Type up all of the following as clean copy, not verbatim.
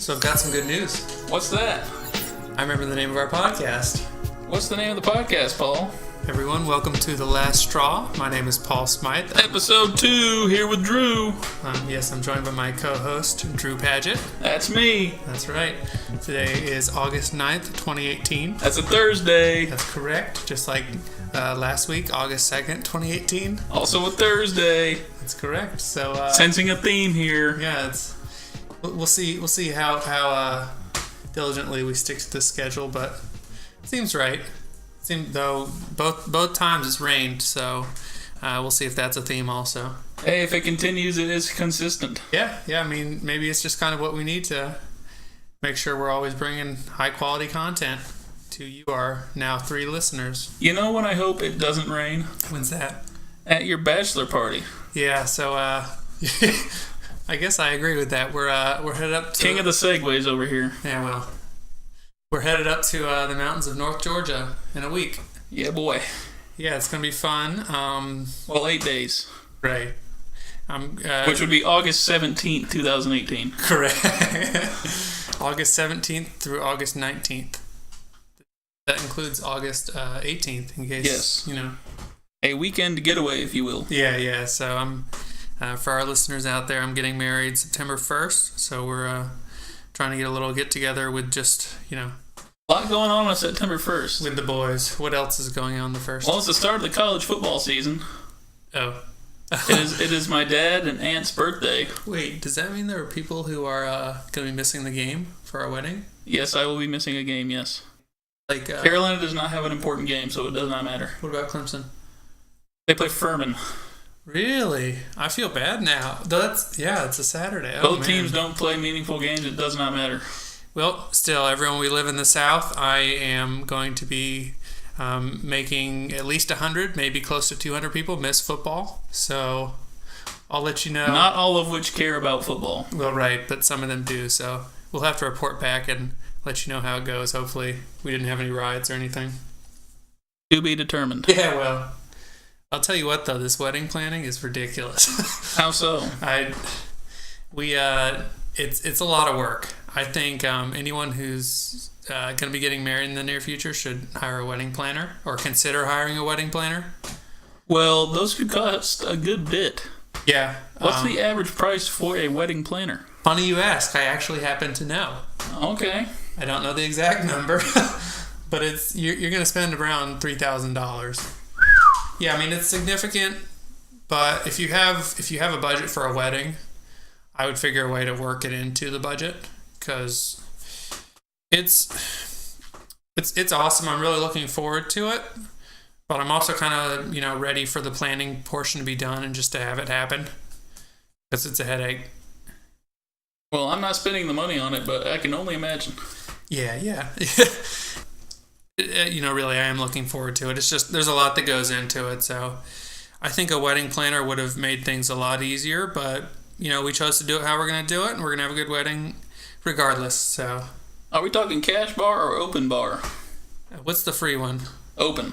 So I've got some good news. What's that? I remember the name of our podcast. What's the name of the podcast, Paul? Everyone, welcome to The Last Straw. My name is Paul Smythe. Episode 2, here with Drew. Yes, I'm joined by my co-host, Drew Padgett. That's me. That's right. Today is August 9th, 2018. That's a Thursday. That's correct. Just like last week, August 2nd, 2018. Also a Thursday. That's correct. So sensing a theme here. Yeah, we'll see how diligently we stick to the schedule, but it seems right. Though both times it's rained, so we'll see if that's a theme also. Hey, if it continues, it is consistent. Yeah. I mean, maybe it's just kind of what we need to make sure we're always bringing high quality content to you, our now 3 listeners. You know when I hope it doesn't rain? When's that? At your bachelor party. Yeah. So I guess I agree with that. We're headed up to King of the segues over here. Yeah. Well. We're headed up to the mountains of North Georgia in a week. Yeah, boy. Yeah, it's going to be fun. 8 days. Right. Which would be August 17th, 2018. Correct. August 17th through August 19th. That includes August 18th, in case, yes. You know. A weekend getaway, if you will. Yeah. So for our listeners out there, I'm getting married September 1st. So we're trying to get a little get-together with just, a lot going on September 1st. With the boys. What else is going on the 1st? Well, it's the start of the college football season. Oh. It is my dad and aunt's birthday. Wait, does that mean there are people who are going to be missing the game for our wedding? Yes, I will be missing a game, yes. Like Carolina does not have an important game, so it does not matter. What about Clemson? They play Furman. Really? I feel bad now. It's a Saturday. Both teams don't play meaningful games. It does not matter. Well, still, everyone, we live in the South. I am going to be making at least 100, maybe close to 200 people miss football. So I'll let you know. Not all of which care about football. Well, right, but some of them do. So we'll have to report back and let you know how it goes. Hopefully we didn't have any riots or anything. To be determined. Yeah, well. I'll tell you what, though, this wedding planning is ridiculous. How so? It's a lot of work. I think anyone who's going to be getting married in the near future should hire a wedding planner or consider hiring a wedding planner. Well, those could cost a good bit. Yeah. What's the average price for a wedding planner? Funny you ask. I actually happen to know. Okay. I don't know the exact number, but you're going to spend around $3,000. Yeah, I mean, it's significant, but if you have a budget for a wedding, I would figure a way to work it into the budget, because it's awesome. I'm really looking forward to it, but I'm also kind of, ready for the planning portion to be done and just to have it happen, because it's a headache. Well, I'm not spending the money on it, but I can only imagine. Yeah. Really, I am looking forward to it. It's just, there's a lot that goes into it. So I think a wedding planner would have made things a lot easier, but, we chose to do it how we're going to do it, and we're going to have a good wedding regardless. So, are we talking cash bar or open bar? What's the free one? Open.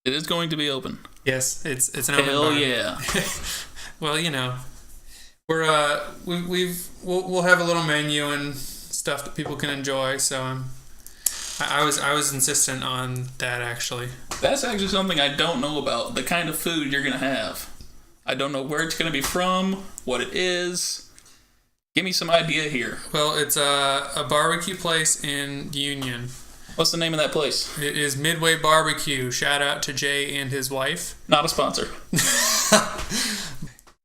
It is going to be open. Yes, it's an open Hell bar. Yeah. Well, we'll have a little menu and stuff that people can enjoy. So I was insistent on that, actually. That's actually something I don't know about, the kind of food you're going to have. I don't know where it's going to be from, what it is. Give me some idea here. Well, it's a barbecue place in Union. What's the name of that place? It is Midway Barbecue. Shout out to Jay and his wife. Not a sponsor.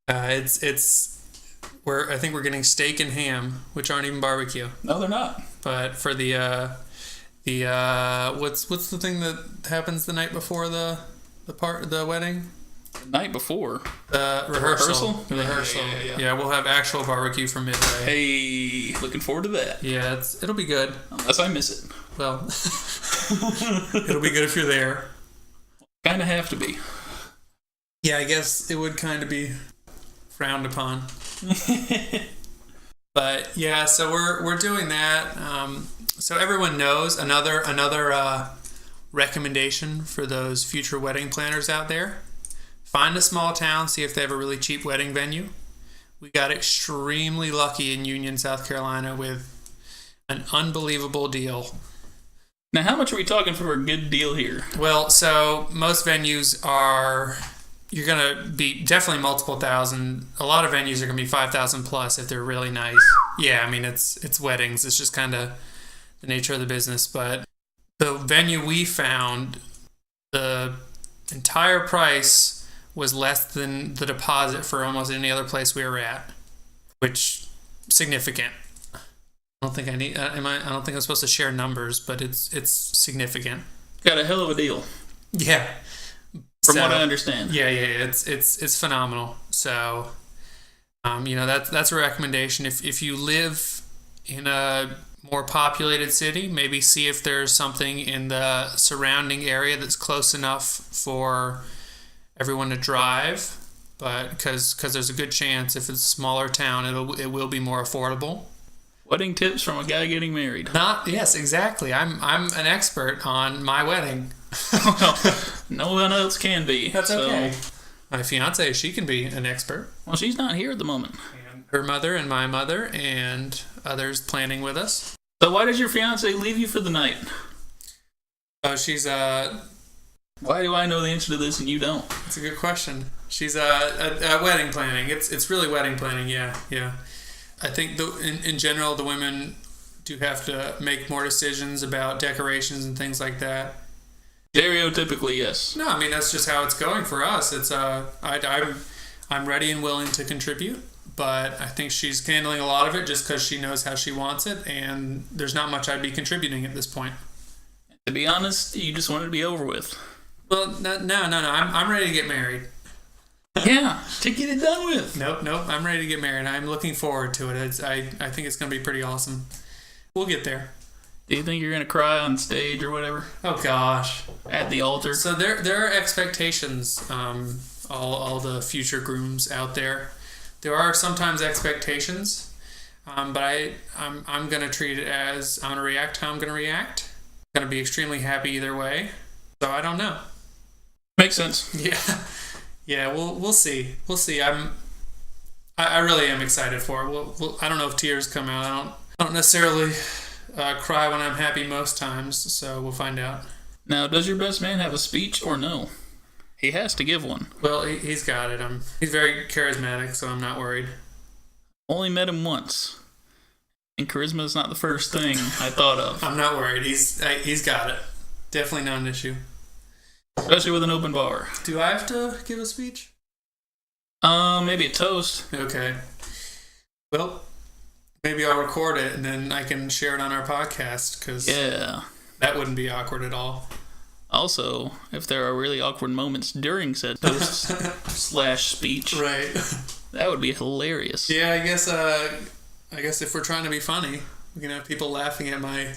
It's where I think we're getting steak and ham, which aren't even barbecue. No, they're not. But for the what's the thing that happens the night before the wedding? The night before? The rehearsal. The rehearsal. Yeah, we'll have actual barbecue from Midway. Hey, looking forward to that. Yeah, it'll be good. Unless I miss it. Well, it'll be good if you're there. Kind of have to be. Yeah, I guess it would kind of be frowned upon. But yeah, so we're doing that. So everyone knows another recommendation for those future wedding planners out there. Find a small town, see if they have a really cheap wedding venue. We got extremely lucky in Union, South Carolina with an unbelievable deal. Now, how much are we talking for a good deal here? Well, so most venues you're going to be definitely multiple thousand. A lot of venues are going to be 5,000 plus if they're really nice. Yeah, I mean, it's weddings. It's just kind of the nature of the business. But the venue we found, the entire price was less than the deposit for almost any other place we were at, which significant. I don't think I don't think I'm supposed to share numbers, but it's significant. Got a hell of a deal. Yeah. From what I understand. Yeah. It's phenomenal. So, that's a recommendation. If you live in a more populated city, maybe see if there's something in the surrounding area that's close enough for everyone to drive, but because there's a good chance if it's a smaller town, it will be more affordable. Wedding tips from a guy getting married. Yes, exactly. I'm an expert on my wedding. Well, no one else can be. That's okay. My fiance, she can be an expert. Well, she's not here at the moment. And her mother and my mother and others planning with us. So why does your fiance leave you for the night? Oh, she's Why do I know the answer to this and you don't? It's a good question. She's at wedding planning. It's really wedding planning. Yeah. I think in general the women do have to make more decisions about decorations and things like that. Stereotypically, yes. No, I mean that's just how it's going for us. It's I'm ready and willing to contribute, but I think she's handling a lot of it just because she knows how she wants it, and there's not much I'd be contributing at this point. To be honest, you just want it to be over with. Well, no. I'm ready to get married. Yeah, to get it done with. Nope. I'm ready to get married. I'm looking forward to it. I think it's going to be pretty awesome. We'll get there. Do you think you're going to cry on stage or whatever? Oh, gosh. At the altar? So there are expectations, all the future grooms out there. There are sometimes expectations, but I'm going to treat it as I'm going to react how I'm going to react. I'm going to be extremely happy either way. So I don't know. Makes sense. Yeah. We'll see. I really am excited for it. I don't know if tears come out. I don't necessarily cry when I'm happy most times. So we'll find out. Now, does your best man have a speech or no? He has to give one. Well, he's got it. He's very charismatic, so I'm not worried. Only met him once, and charisma is not the first thing I thought of. I'm not worried. He's got it. Definitely not an issue. Especially with an open bar. Do I have to give a speech? Maybe a toast. Okay. Well, maybe I'll record it and then I can share it on our podcast because that wouldn't be awkward at all. Also, if there are really awkward moments during said toast / speech, right, that would be hilarious. Yeah, I guess if we're trying to be funny, we can have people laughing at my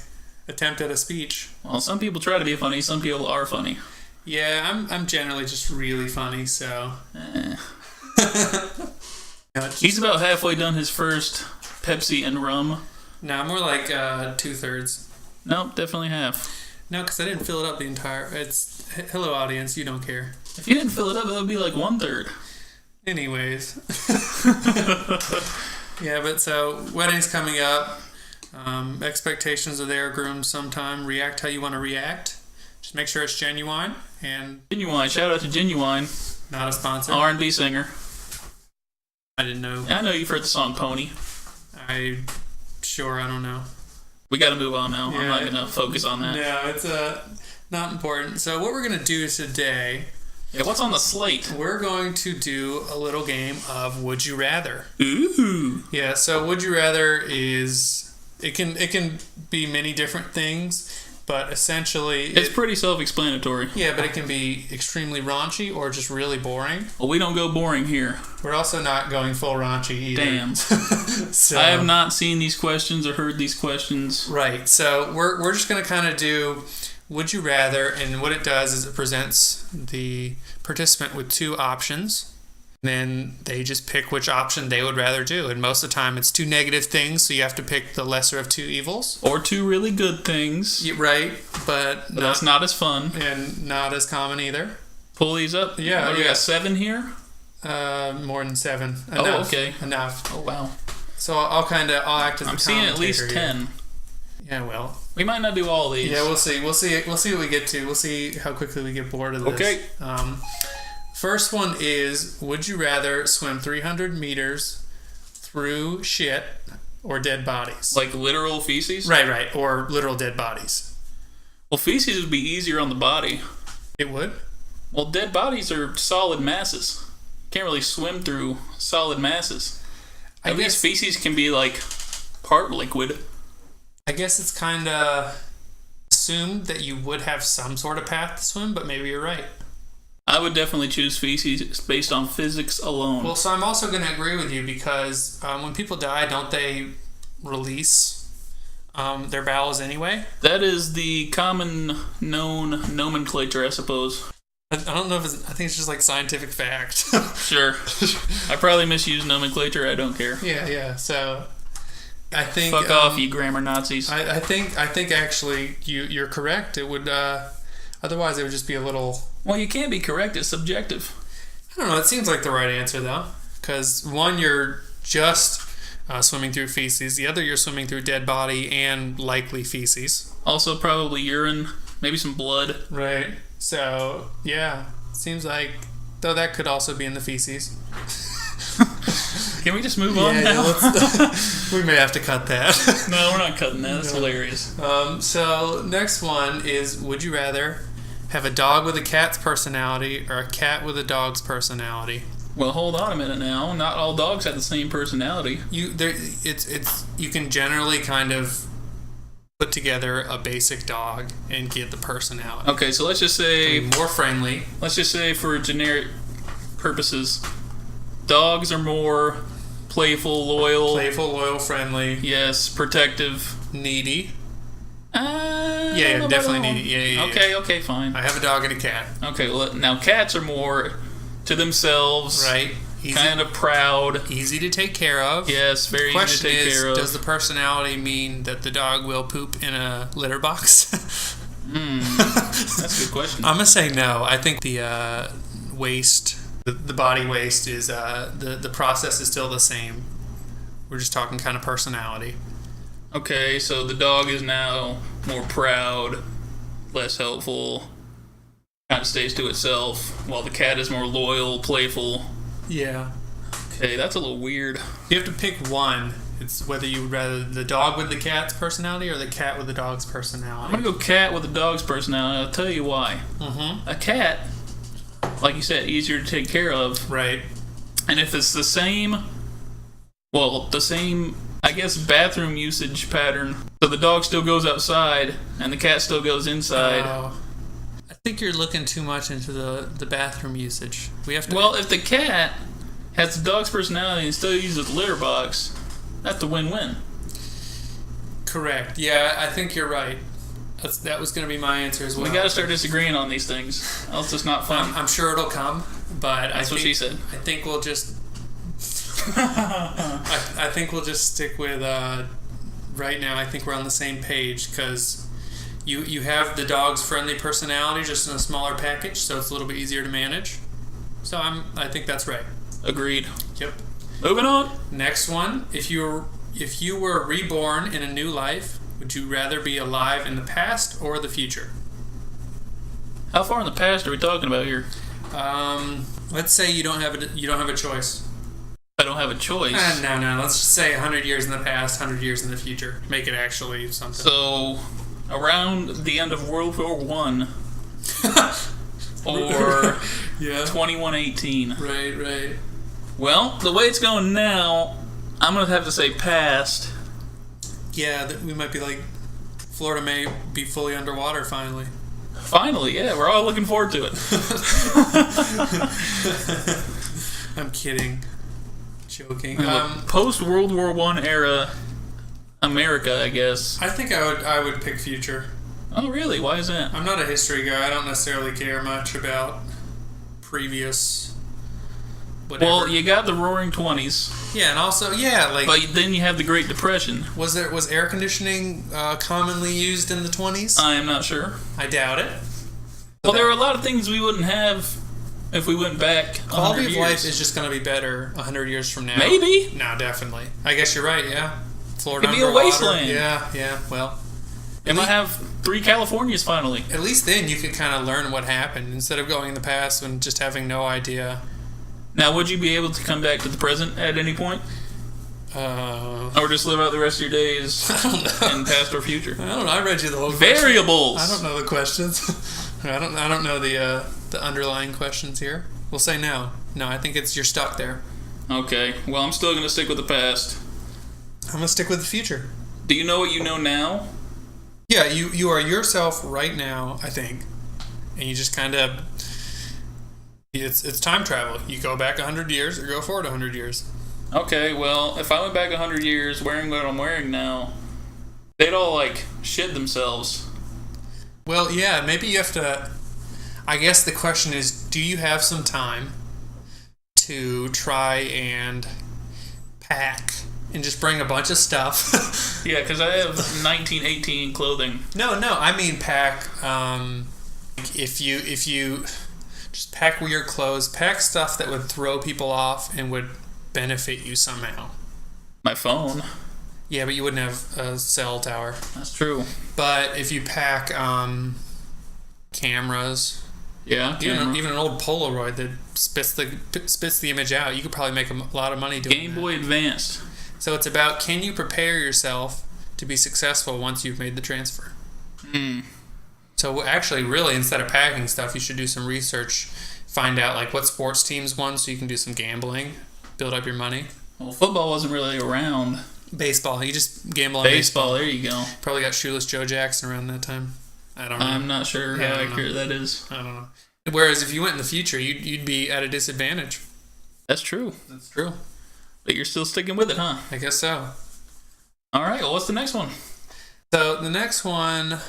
attempt at a speech. Well, some people try to be funny, some people are funny. Yeah, I'm generally just really funny, so. He's about halfway done his first Pepsi and rum. No, more like 2/3. Nope, definitely half. No, because I didn't fill it up the entire. Hello, audience. You don't care. If you didn't fill it up, that would be like 1/3. Anyways. Yeah, but so wedding's coming up. Expectations are there. Grooms sometime. React how you want to react. Just make sure it's genuine and. Genuine. Shout out to Genuine. Not a sponsor. R&B singer. I didn't know. I know you've heard the song Pony. I don't know. We got to move on now. Yeah, I'm not going to focus on that. No, it's not important. So what we're going to do today... Yeah, what's on the slate? We're going to do a little game of Would You Rather. Ooh. Yeah, so Would You Rather is... It can be many different things, but essentially... It's pretty self-explanatory. Yeah, but it can be extremely raunchy or just really boring. Well, we don't go boring here. We're also not going full raunchy either. Damn. So, I have not seen these questions or heard these questions. Right, so we're just going to kind of do Would You Rather, and what it does is it presents the participant with two options. Then they just pick which option they would rather do. And most of the time it's two negative things, so you have to pick the lesser of two evils. Or two really good things. Yeah, right, but that's not as fun. And not as common either. Pull these up. Yeah. We got 7 here? More than 7. Oh, Enough. okay. Enough. Oh, wow. So I'll act as I'm the seeing at commentator least here. 10. Yeah, well. We might not do all these. Yeah, we'll see. We'll see what we get to. We'll see how quickly we get bored of this. Okay. First one is: would you rather swim 300 meters through shit or dead bodies? Like literal feces? Right, or literal dead bodies. Well, feces would be easier on the body. It would. Well, dead bodies are solid masses. Can't really swim through solid masses. At least feces can be like part liquid. I guess it's kind of assumed that you would have some sort of path to swim, but maybe you're right. I would definitely choose feces based on physics alone. Well, so I'm also going to agree with you because when people die, don't they release their bowels anyway? That is the common known nomenclature, I suppose. I don't know if I think it's just like scientific fact. Sure. I probably misused nomenclature. I don't care. Yeah. So I think fuck off, you grammar Nazis. I think actually you're correct. It would otherwise it would just be a little. Well, you can't be correct. It's subjective. I don't know. It seems like the right answer though, because one you're just swimming through feces. The other you're swimming through dead body and likely feces. Also, probably urine, maybe some blood. Right. So yeah, seems like though that could also be in the feces. Can we just move on now? We may have to cut that. No, we're not cutting that. That's hilarious. So next one is: would you rather have a dog with a cat's personality or a cat with a dog's personality? Well, hold on a minute now. Not all dogs have the same personality. You can generally kind of put together a basic dog and get the personality. Okay, so let's just say more friendly. Let's just say for generic purposes, dogs are more playful, loyal, friendly. Yes, protective, needy. Yeah, definitely needy. Yeah. Okay, fine. I have a dog and a cat. Okay, well now cats are more to themselves, right? Kind of proud, easy to take care of. Yes, very easy to take care of. Does the personality mean that the dog will poop in a litter box? That's a good question. I'm gonna say no. I think the waste, the body waste, is the process is still the same. We're just talking kind of personality. Okay, so the dog is now more proud, less helpful, kind of stays to itself, while the cat is more loyal, playful. Yeah. Okay, that's a little weird. You have to pick one. It's whether you would rather the dog with the cat's personality or the cat with the dog's personality. I'm gonna go cat with the dog's personality. I'll tell you why. Mm-hmm. A cat, like you said, easier to take care of. Right. And if it's the same, I guess, bathroom usage pattern, so the dog still goes outside and the cat still goes inside. I think you're looking too much into the bathroom usage. We have to. Well, if the cat has the dog's personality and still uses the litter box, that's a win-win. Correct. Yeah, I think you're right. That was going to be my answer as well. We got to start disagreeing on these things, else it's not fun. I'm sure it'll come, but that's what she said. I think we'll just. I think we'll just stick with. Right now, I think we're on the same page because. You have the dog's friendly personality just in a smaller package, so it's a little bit easier to manage. So I think that's right. Agreed. Yep. Moving on. Next one: if you were reborn in a new life, would you rather be alive in the past or the future? How far in the past are we talking about here? Let's say you don't have a choice. I don't have a choice. No. Let's just say 100 years in the past, 100 years in the future. Make it actually something. So. Around the end of World War I or 2118. Right. Well, the way it's going now, I'm going to have to say past. Yeah, we might be like, Florida may be fully underwater finally. Finally, yeah, we're all looking forward to it. I'm kidding. Joking. Post-World War I era America, I guess. I think I would pick future. Oh, really? Why is that? I'm not a history guy. I don't necessarily care much about previous. Whatever. Well, you got the Roaring '20s. Yeah, and also But then you have the Great Depression. Was air conditioning commonly used in the 20s? I am not sure. I doubt it. Well, there were a lot of things we wouldn't have if we went back 100 Quality of years? life is just going to be better 100 years from now. Maybe. No, definitely. I guess you're right, yeah. Florida It'd be a underwater. wasteland. Yeah, well. It might have 3 Californias finally. At least then you could kind of learn what happened instead of going in the past and just having no idea. Now, would you be able to come back to the present at any point? Or just live out the rest of your days I don't know. in past or future? I don't know. I read you the whole question. Variables. I don't know the questions. I don't know the underlying questions here. We'll say no. No, I think you're stuck there. Okay. Well, I'm still gonna stick with the past. I'm gonna stick with the future. Do you know what you know now? Yeah, you are yourself right now, I think, and you just kind of it's time travel. You go back 100 years or go forward 100 years. Okay. Well, if I went back 100 years wearing what I'm wearing now, they'd all like shit themselves. Well, yeah, maybe you have to. I guess the question is, do you have some time to try and pack and just bring a bunch of stuff? Yeah, because I have 1918 clothing. No, I mean pack. If you just pack weird clothes, pack stuff that would throw people off and would benefit you somehow. My phone. Yeah, but you wouldn't have a cell tower. That's true. But if you pack cameras, Yeah. even an old Polaroid that spits the image out, you could probably make a lot of money doing Game that. Boy Advanced. So it's about, can you prepare yourself to be successful once you've made the transfer? So actually, really, instead of packing stuff, you should do some research, find out like what sports teams won, so you can do some gambling, build up your money. Well, football wasn't really around. Baseball, you just gamble on Baseball, there you go. Probably got Shoeless Joe Jackson around that time. I don't know. I'm not sure Yeah, I how don't know. accurate that is. I don't know. Whereas if you went in the future, you'd be at a disadvantage. That's true. That's true. But you're still sticking with it, huh? I guess so. All right, well, what's the next one? So the next one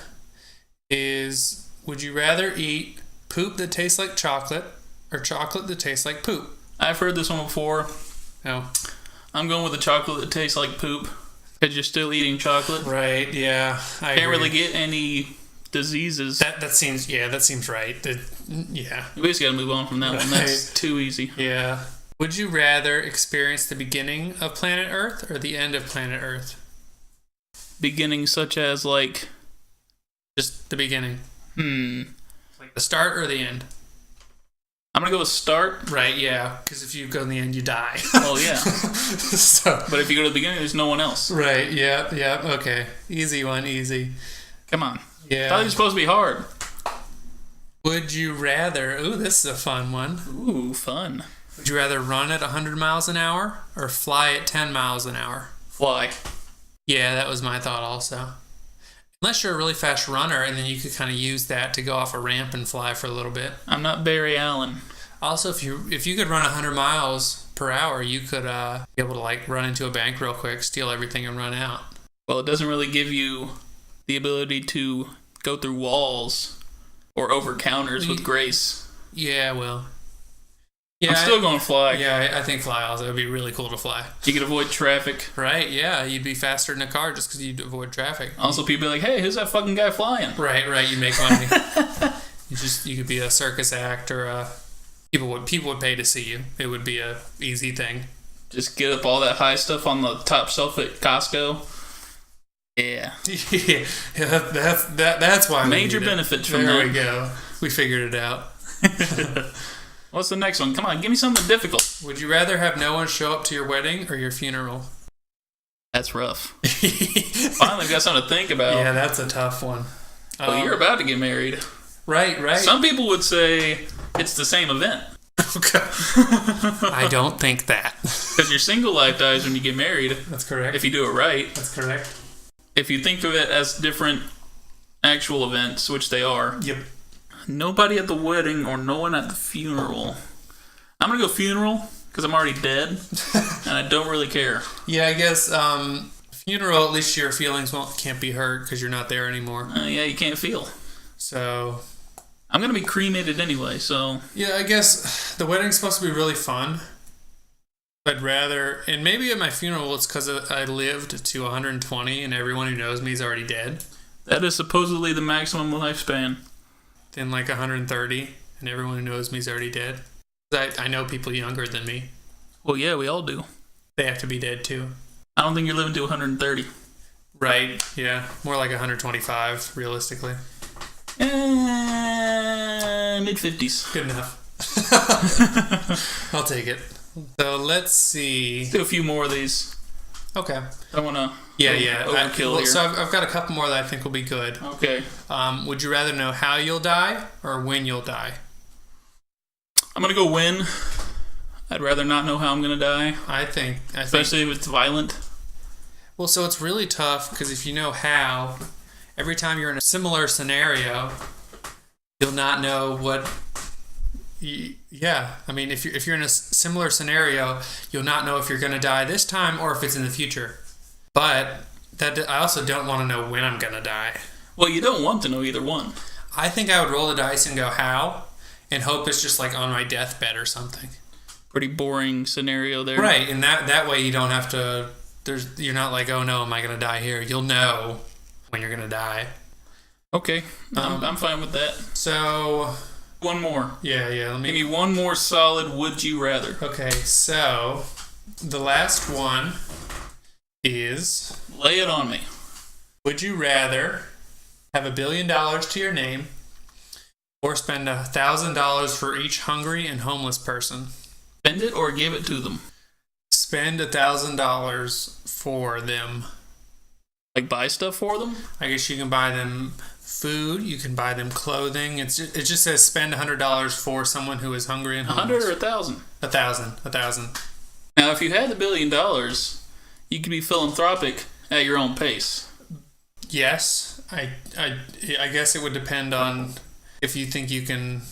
is, would you rather eat poop that tastes like chocolate or chocolate that tastes like poop? I've heard this one before. No. I'm going with the chocolate that tastes like poop because you're still eating chocolate. Right, yeah. I Can't agree. really get any diseases. That seems right. Yeah. We just got to move on from that one. That's too easy. Yeah. Would you rather experience the beginning of planet Earth or the end of planet Earth? Beginning such as like... Just the beginning. Like the start or the end? I'm going to go with start. Right, yeah. Because if you go in the end, you die. Oh, yeah. So, But if you go to the beginning, there's no one else. right, yeah, okay. Easy one, easy. Come on. I thought it Yeah. was supposed to be hard. Would you rather... Ooh, this is a fun one. Ooh, fun. Would you rather run at 100 miles an hour or fly at 10 miles an hour? Fly. Yeah, that was my thought also. Unless you're a really fast runner, and then you could kind of use that to go off a ramp and fly for a little bit. I'm not Barry Allen. Also, if you could run 100 miles per hour, you could be able to like run into a bank real quick, steal everything, and run out. Well, it doesn't really give you the ability to go through walls or over counters with grace. Yeah, well. Yeah, I'm still going to fly. Yeah, I think fly also. It would be really cool to fly. You could avoid traffic. Right, yeah. You'd be faster in a car just because you'd avoid traffic. Also, people be like, hey, who's that fucking guy flying? Right. You make money. You could be a circus act or people would pay to see you. It would be a easy thing. Just get up all that high stuff on the top shelf at Costco. Yeah. Yeah, that's why. Major we need it. benefits from There that. we go. We figured it out. What's the next one? Come on, give me something difficult. Would you rather have no one show up to your wedding or your funeral? That's rough. Finally got something to think about. Yeah, that's a tough one. Well, you're about to get married. Right. Some people would say it's the same event. Okay. I don't think that. Because your single life dies when you get married, That's correct. if you do it right. That's correct. If you think of it as different actual events, which they are, Yep. nobody at the wedding or no one at the funeral. I'm going to go funeral because I'm already dead and I don't really care. Yeah, I guess funeral, at least your feelings can't be hurt because you're not there anymore. Yeah, you can't feel. So, I'm going to be cremated anyway, so... yeah, I guess the wedding's supposed to be really fun. I'd rather, and maybe at my funeral it's because I lived to 120 and everyone who knows me is already dead. That is supposedly the maximum lifespan. Then like 130 and everyone who knows me is already dead. I know people younger than me. Well, yeah, we all do. They have to be dead too. I don't think you're living to 130. Right, yeah. More like 125, realistically. Mid-50s. Good enough. I'll take it. So let's see. Let's do a few more of these. Okay. I don't want to overkill here. So I've got a couple more that I think will be good. Okay. Would you rather know how you'll die or when you'll die? I'm going to go when. I'd rather not know how I'm going to die. I think. Especially if it's violent. Well, so it's really tough because if you know how, every time you're in a similar scenario, you'll not know what. Yeah, I mean, if you're in a similar scenario, you'll not know if you're going to die this time or if it's in the future. But I also don't want to know when I'm going to die. Well, you don't want to know either one. I think I would roll the dice and go how, and hope it's just like on my deathbed or something. Pretty boring scenario there. Right, and that way you don't have to. You're not like, oh no, am I going to die here? You'll know when you're going to die. Okay, I'm fine with that. So. One more. Yeah. Give me one more solid would you rather. Okay, so the last one is... Lay it on me. Would you rather have $1 billion to your name or spend $1,000 for each hungry and homeless person? Spend it or give it to them? Spend $1,000 for them. Like buy stuff for them? I guess you can buy them food, you can buy them clothing. It just says spend $100 for someone who is hungry and homeless. 100 or 1,000? 1,000. Now, if you had $1 billion, you could be philanthropic at your own pace. Yes, I guess it would depend on if you think you can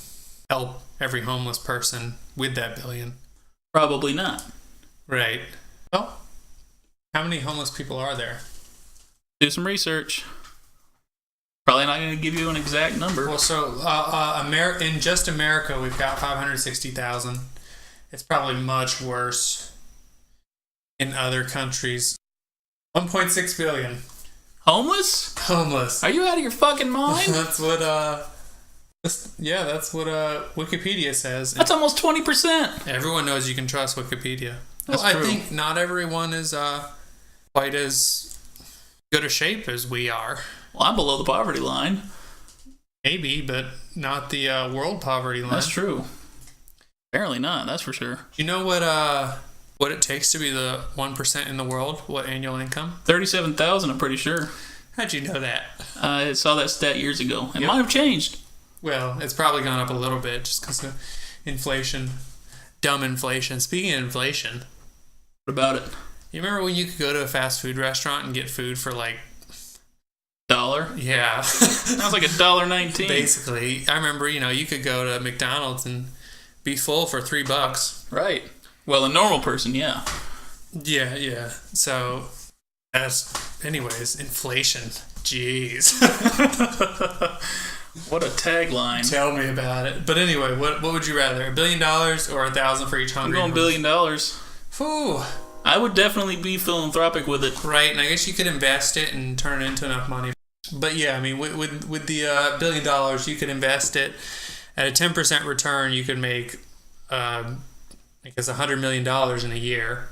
help every homeless person with that $1 billion. Probably not. Right. Well, how many homeless people are there? Do some research. Probably not going to give you an exact number. Well, so in just America, we've got 560,000. It's probably much worse in other countries. 1.6 billion. Homeless? Homeless. Are you out of your fucking mind? That's what Wikipedia says. That's almost 20%. Everyone knows you can trust Wikipedia. That's true. I think not everyone is quite as good a shape as we are. Well, I'm below the poverty line. Maybe, but not the world poverty line. That's true. Apparently not, that's for sure. Do you know what it takes to be the 1% in the world? What annual income? 37,000, I'm pretty sure. How'd you know that? I saw that stat years ago. It might have changed. Well, it's probably gone up a little bit just because of inflation. Dumb inflation. Speaking of inflation. What about it? You remember when you could go to a fast food restaurant and get food for like... $1? Yeah. That was like $1.19. Basically. I remember, you could go to McDonald's and be full for $3. Right. Well, a normal person, yeah. Yeah. So, anyways, inflation. Jeez. What a tagline. Tell me about it. But anyway, what would you rather? $1 billion or 1,000 for each hungry? I'm going $1 billion. Phew. I would definitely be philanthropic with it. Right, and I guess you could invest it and turn it into enough money. But yeah, I mean, with the $1 billion, you could invest it at a 10% return. You could make, I guess, $100 million in a year.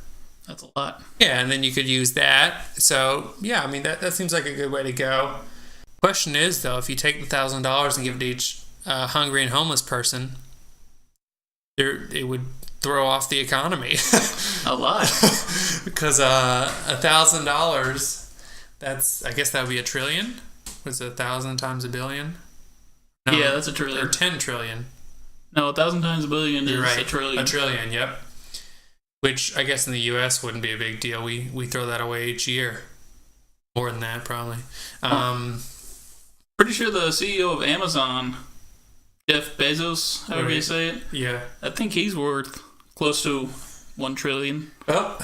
That's a lot. Yeah, and then you could use that. So yeah, I mean, that seems like a good way to go. Question is though, if you take the $1,000 and give it to each hungry and homeless person, it would throw off the economy a lot. Because $1,000, I guess that would be $1 trillion. Was it 1,000 times $1 billion? No, yeah, that's $1 trillion. Or 10 trillion. No, 1,000 times $1 billion is right. $1 trillion. $1 trillion, yep. Which I guess in the U.S. wouldn't be a big deal. We throw that away each year. More than that, probably. Pretty sure the CEO of Amazon, Jeff Bezos, however you say it. Yeah. I think he's worth close to $1 trillion. Well,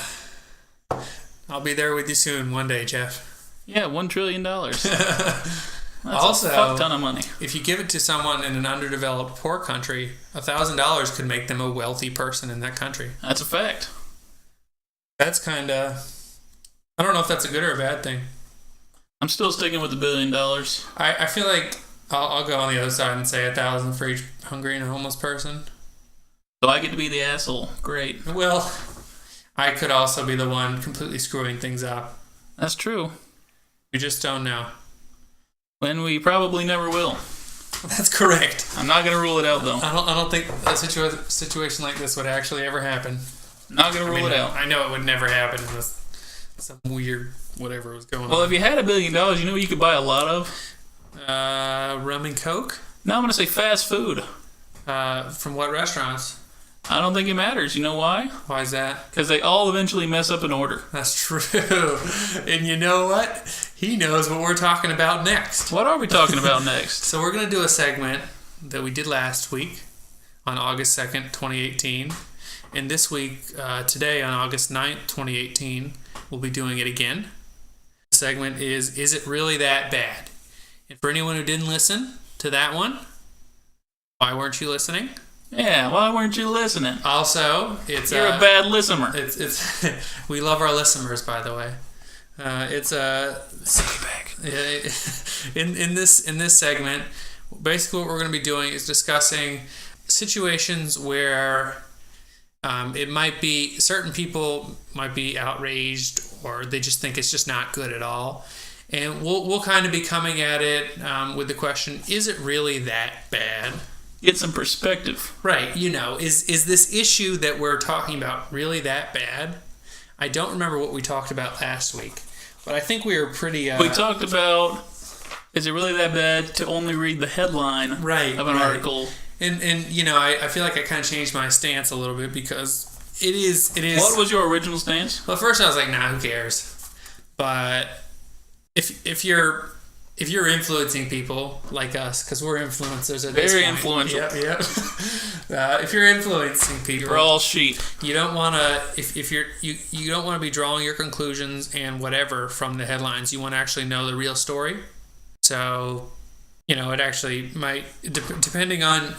I'll be there with you soon one day, Jeff. Yeah, $1 trillion. That's also, a fuck ton of money. If you give it to someone in an underdeveloped poor country, $1,000 could make them a wealthy person in that country. That's a fact. That's kind of... I don't know if that's a good or a bad thing. I'm still sticking with the $1 billion. I feel like I'll go on the other side and say 1,000 for each hungry and homeless person. So I get to be the asshole. Great. Well, I could also be the one completely screwing things up. That's true. We just don't know. And we probably never will. That's correct. I'm not going to rule it out, though. I don't think a situation like this would actually ever happen. Not going to rule it out. I know it would never happen unless some weird whatever was going on. Well, if you had $1 billion, you know what you could buy a lot of? Rum and Coke? Now I'm going to say fast food. From what restaurants? I don't think it matters. You know why? Why is that? Because they all eventually mess up an order. That's true. And you know what? He knows what we're talking about next. What are we talking about next? So we're going to do a segment that we did last week on August 2nd, 2018. And this week, today on August 9th, 2018, we'll be doing it again. The segment is It Really That Bad? And for anyone who didn't listen to that one, why weren't you listening? Yeah, why weren't you listening? Also, You're a bad listener. It's we love our listeners, by the way. It's a in this segment, basically what we're going to be doing is discussing situations where it might be certain people might be outraged or they just think it's just not good at all, and we'll kind of be coming at it with the question: is it really that bad? Get some perspective. Right, is this issue that we're talking about really that bad? I don't remember what we talked about last week, but I think we were pretty... we talked about, is it really that bad to only read the headline of an article? And I feel like I kind of changed my stance a little bit because it is... What was your original stance? Well, first I was like, nah, who cares? But if you're influencing people like us, because we're influencers at this point. Very influential. Yep. If you're influencing people, you're all sheep. You don't want to. If you don't want to be drawing your conclusions and whatever from the headlines. You want to actually know the real story. So, it actually might, depending on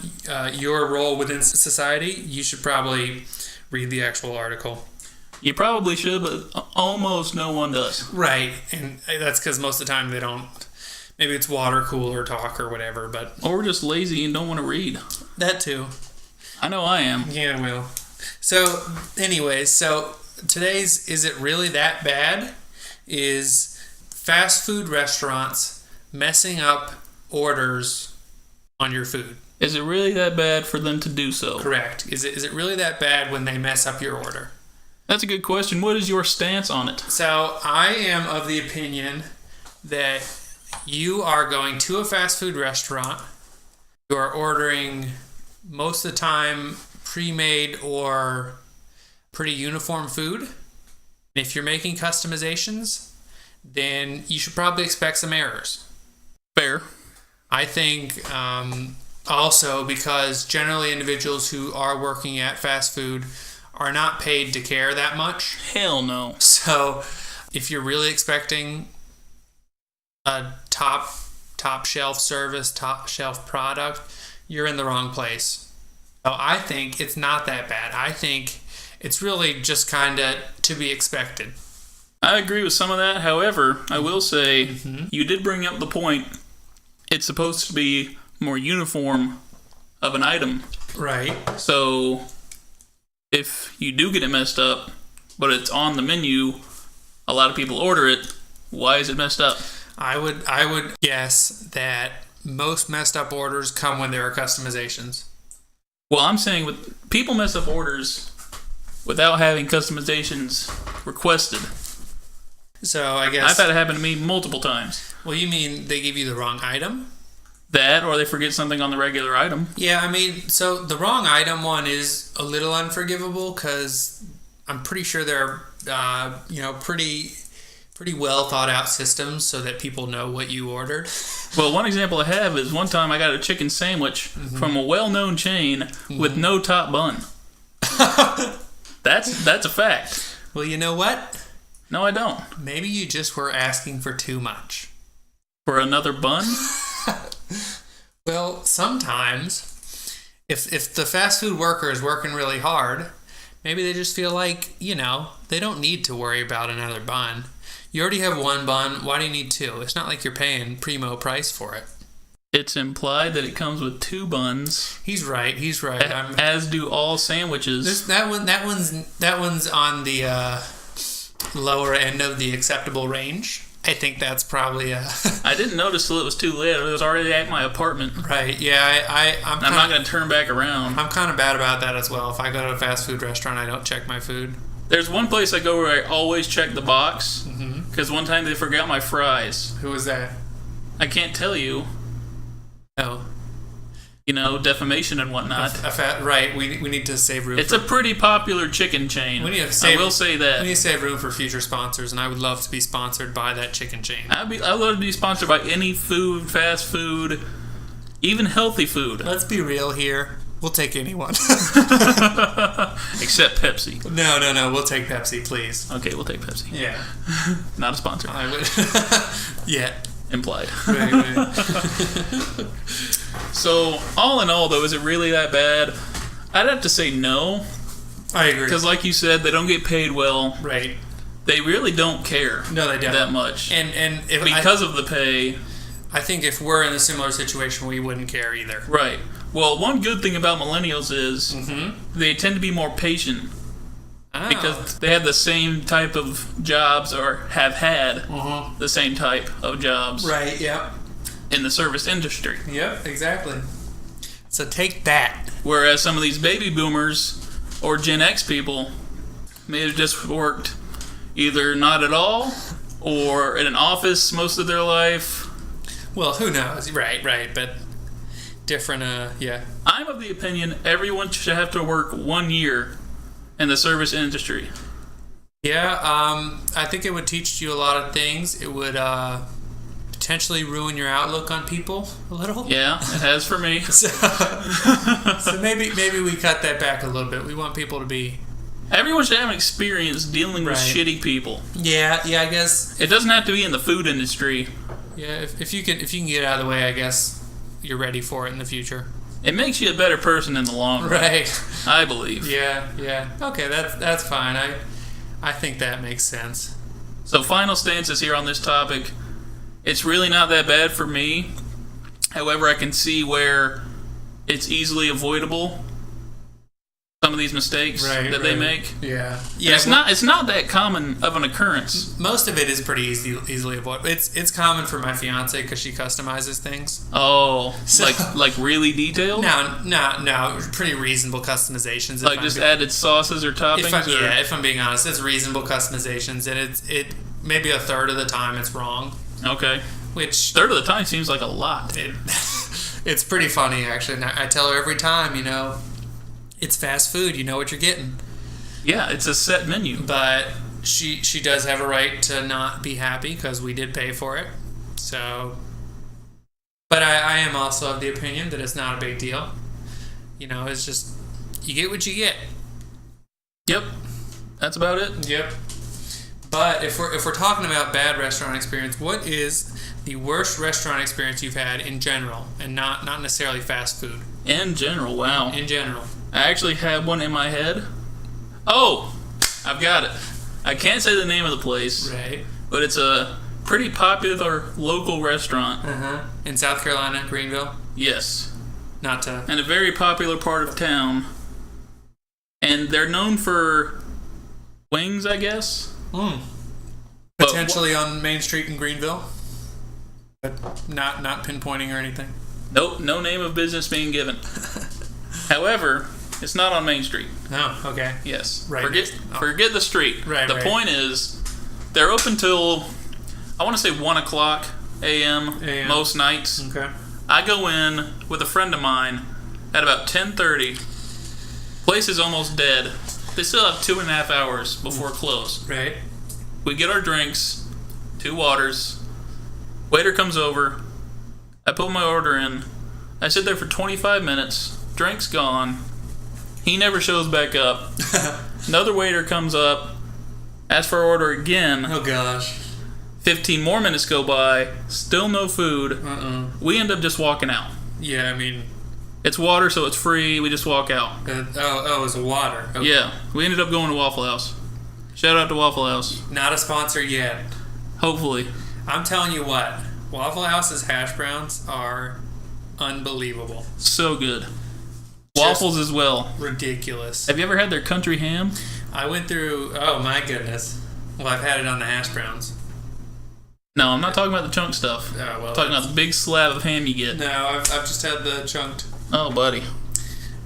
your role within society, you should probably read the actual article. You probably should, but almost no one does. Right, and that's because most of the time they don't. Maybe it's water cooler talk or whatever, but... Or we're just lazy and don't want to read. That too. I know I am. Yeah, well. So, anyways, today's Is It Really That Bad? Is fast food restaurants messing up orders on your food. Is it really that bad for them to do so? Correct. Is it really that bad when they mess up your order? That's a good question. What is your stance on it? So, I am of the opinion that you are going to a fast food restaurant, you are ordering most of the time pre-made or pretty uniform food. And if you're making customizations, then you should probably expect some errors. Fair. I think also because generally individuals who are working at fast food are not paid to care that much. Hell no. So if you're really expecting a top shelf service, top shelf product, you're in the wrong place. So I think it's not that bad. I think it's really just kind of to be expected. I agree with some of that. However, I will say you did bring up the point. It's supposed to be more uniform of an item. Right. So if you do get it messed up, but it's on the menu, a lot of people order it, why is it messed up? I would guess that most messed up orders come when there are customizations. Well, I'm saying with people mess up orders without having customizations requested. So I guess I've had it happen to me multiple times. Well, you mean they give you the wrong item? That, or they forget something on the regular item. Yeah, I mean, so the wrong item one is a little unforgivable because I'm pretty sure there are, pretty well thought out systems so that people know what you ordered. Well, one example I have is one time I got a chicken sandwich from a well-known chain with no top bun. That's a fact. Well, you know what? No, I don't. Maybe you just were asking for too much. For another bun? Well, sometimes if the fast food worker is working really hard, maybe they just feel like, they don't need to worry about another bun. You already have one bun. Why do you need two? It's not like you're paying primo price for it. It's implied that it comes with 2 buns. He's right. As do all sandwiches. That one's on the lower end of the acceptable range. I think that's probably I didn't notice till it was too late. I was already at my apartment. Right. Yeah. I'm not going to turn back around. I'm kind of bad about that as well. If I go to a fast food restaurant, I don't check my food. There's one place I go where I always check the box because one time they forgot my fries. Who was that? I can't tell you. Oh. You know, defamation and whatnot. Right. We need to save room. It's a pretty popular chicken chain. We need to save, I will say that. We need to save room for future sponsors, and I would love to be sponsored by that chicken chain. I'd love to be sponsored by any food, fast food, even healthy food. Let's be real here. We'll take anyone. Except Pepsi. No. We'll take Pepsi, please. Okay, we'll take Pepsi. Yeah. Not a sponsor. I would. Yeah. Implied. Right. So, all in all, though, is it really that bad? I'd have to say no. I agree. Because, like you said, they don't get paid well. Right. They really don't care. No, they don't. That much. And if because of the pay. I think if we're in a similar situation, we wouldn't care either. Right. Well, one good thing about millennials is they tend to be more patient. Oh. Because they have the same type of jobs or have had the same type of jobs. Right, yep. In the service industry. Yep, exactly. So take that. Whereas some of these baby boomers or Gen X people may have just worked either not at all or in an office most of their life. Well, who knows? Right, but different, yeah. I'm of the opinion everyone should have to work 1 year in the service industry. Yeah, I think it would teach you a lot of things. It would potentially ruin your outlook on people a little. Yeah, it has for me. So maybe we cut that back a little bit. We want people to be... Everyone should have an experience dealing with shitty people. Yeah, I guess... It doesn't have to be in the food industry. Yeah, if you can get it out of the way, I guess you're ready for it in the future. It makes you a better person in the long run. Right. I believe. Yeah. Okay, that's fine. I think that makes sense. So final stances here on this topic. It's really not that bad for me. However, I can see where it's easily avoidable. Some of these mistakes that they make. Yeah. It's not that common of an occurrence. Most of it is pretty easily avoidable. It's common for my fiance because she customizes things. Oh, so, like really detailed? No, pretty reasonable customizations. Like just added sauces or toppings. If I'm being honest, it's reasonable customizations, and it maybe a third of the time it's wrong. Okay. Which third of the time seems like a lot. It's pretty funny actually. And I tell her every time, it's fast food. You know what you're getting. Yeah, it's a set menu. But she does have a right to not be happy because we did pay for it. So, but I am also of the opinion that it's not a big deal. It's just you get what you get. Yep, that's about it. Yep. But if we're talking about bad restaurant experience, what is the worst restaurant experience you've had in general, and not necessarily fast food? In general, wow. In general. I actually had one in my head. Oh, I've got it. I can't say the name of the place. Right. But it's a pretty popular local restaurant. In South Carolina, Greenville? Yes. And a very popular part of town. And they're known for wings, I guess. Potentially on Main Street in Greenville? But not pinpointing or anything? Nope, no name of business being given. However, it's not on Main Street. Oh, okay. Yes. Right. Forget the street. Right. The point is, they're open till, I want to say 1 o'clock a.m. most nights. Okay. I go in with a friend of mine at about 10:30. Place is almost dead. They still have 2.5 hours before close. Right. We get our drinks, 2 waters. Waiter comes over. I put my order in. I sit there for 25 minutes. Drink's gone. He never shows back up. Another waiter comes up, asks for our order again. Oh gosh. 15 more minutes go by. Still no food. We end up just walking out. Yeah, I mean, it's water, so it's free. We just walk out. It's water. Okay. Yeah, we ended up going to Waffle House. Shout out to Waffle House. Not a sponsor yet. Hopefully. I'm telling you what, Waffle House's hash browns are unbelievable. So good. Waffles as well. Ridiculous. Have you ever had their country ham? I went through. Oh my goodness. Well, I've had it on the hash browns. No, I'm not talking about the chunk stuff. Oh, well, I'm talking about the big slab of ham you get. No, I've just had the chunked. Oh, buddy.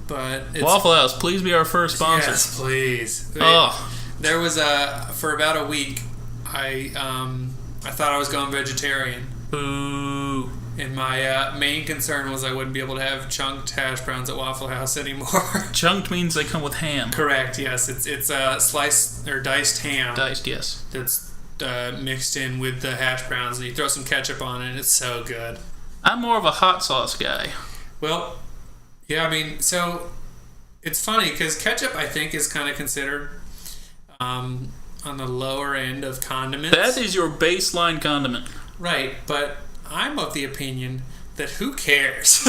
But it's, Waffle House, please be our first sponsor. Yes, please. Oh. There was for about a week, I thought I was going vegetarian. Boo. And my main concern was I wouldn't be able to have chunked hash browns at Waffle House anymore. Chunked means they come with ham. Correct. Yes, it's a sliced or diced ham. Diced, yes. That's mixed in with the hash browns, and you throw some ketchup on it, and it's so good. I'm more of a hot sauce guy. Well, yeah, I mean, so it's funny because ketchup, I think, is kind of considered on the lower end of condiments. That is your baseline condiment. Right, but I'm of the opinion that who cares?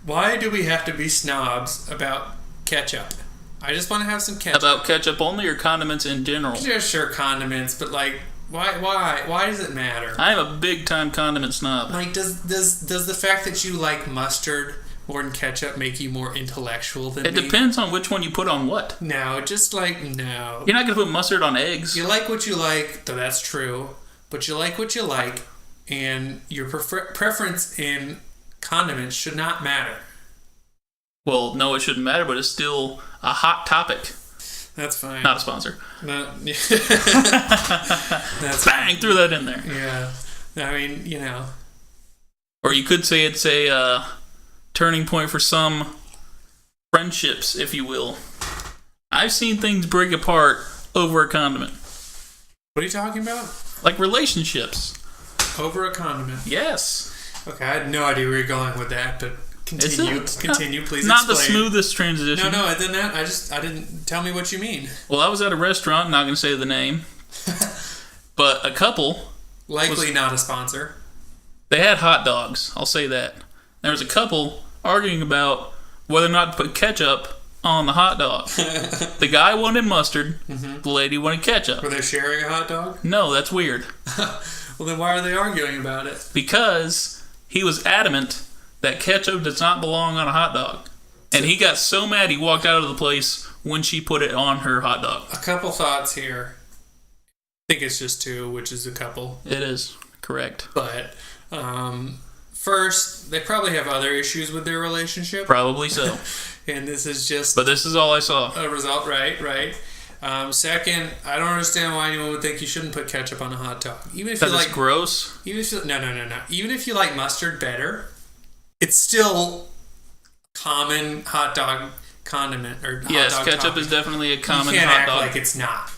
Why do we have to be snobs about ketchup? I just want to have some ketchup. About ketchup only or condiments in general? Yeah, sure, condiments, but like, why does it matter? I am a big time condiment snob. Like, does the fact that you like mustard more than ketchup make you more intellectual than me? It depends on which one you put on what. No, just like, no. You're not going to put mustard on eggs. You like what you like, though that's true, but you like what you like, and your preference in condiments should not matter. Well, no, it shouldn't matter, but it's still a hot topic. That's fine. Not a sponsor. No, That's bang, threw that in there. Yeah. I mean, you know. Or you could say it's a turning point for some friendships, if you will. I've seen things break apart over a condiment. What are you talking about? Like relationships. Over a condiment. Yes. Okay, I had no idea where you're going with that, but continue, please Not explain. the smoothest transition. No, I didn't. I didn't. Tell me what you mean. Well, I was at a restaurant, not going to say the name, but a couple. Likely not a sponsor. They had hot dogs, I'll say that. There was a couple arguing about whether or not to put ketchup on the hot dog. The guy wanted mustard, the lady wanted ketchup. Were they sharing a hot dog? No, that's weird. Well, then why are they arguing about it? Because he was adamant that ketchup does not belong on a hot dog. And he got so mad he walked out of the place when she put it on her hot dog. A couple thoughts here. I think it's just two, which is a couple. It is, correct. But first, they probably have other issues with their relationship. Probably so. And this is just But this is all I saw. a result, right? Second, I don't understand why anyone would think you shouldn't put ketchup on a hot dog. Even if you Because like it's gross. Even if you, no. Even if you like mustard better, it's still common hot dog condiment or hot Yes, dog ketchup topping. is definitely a common you can't hot act dog. like it's not.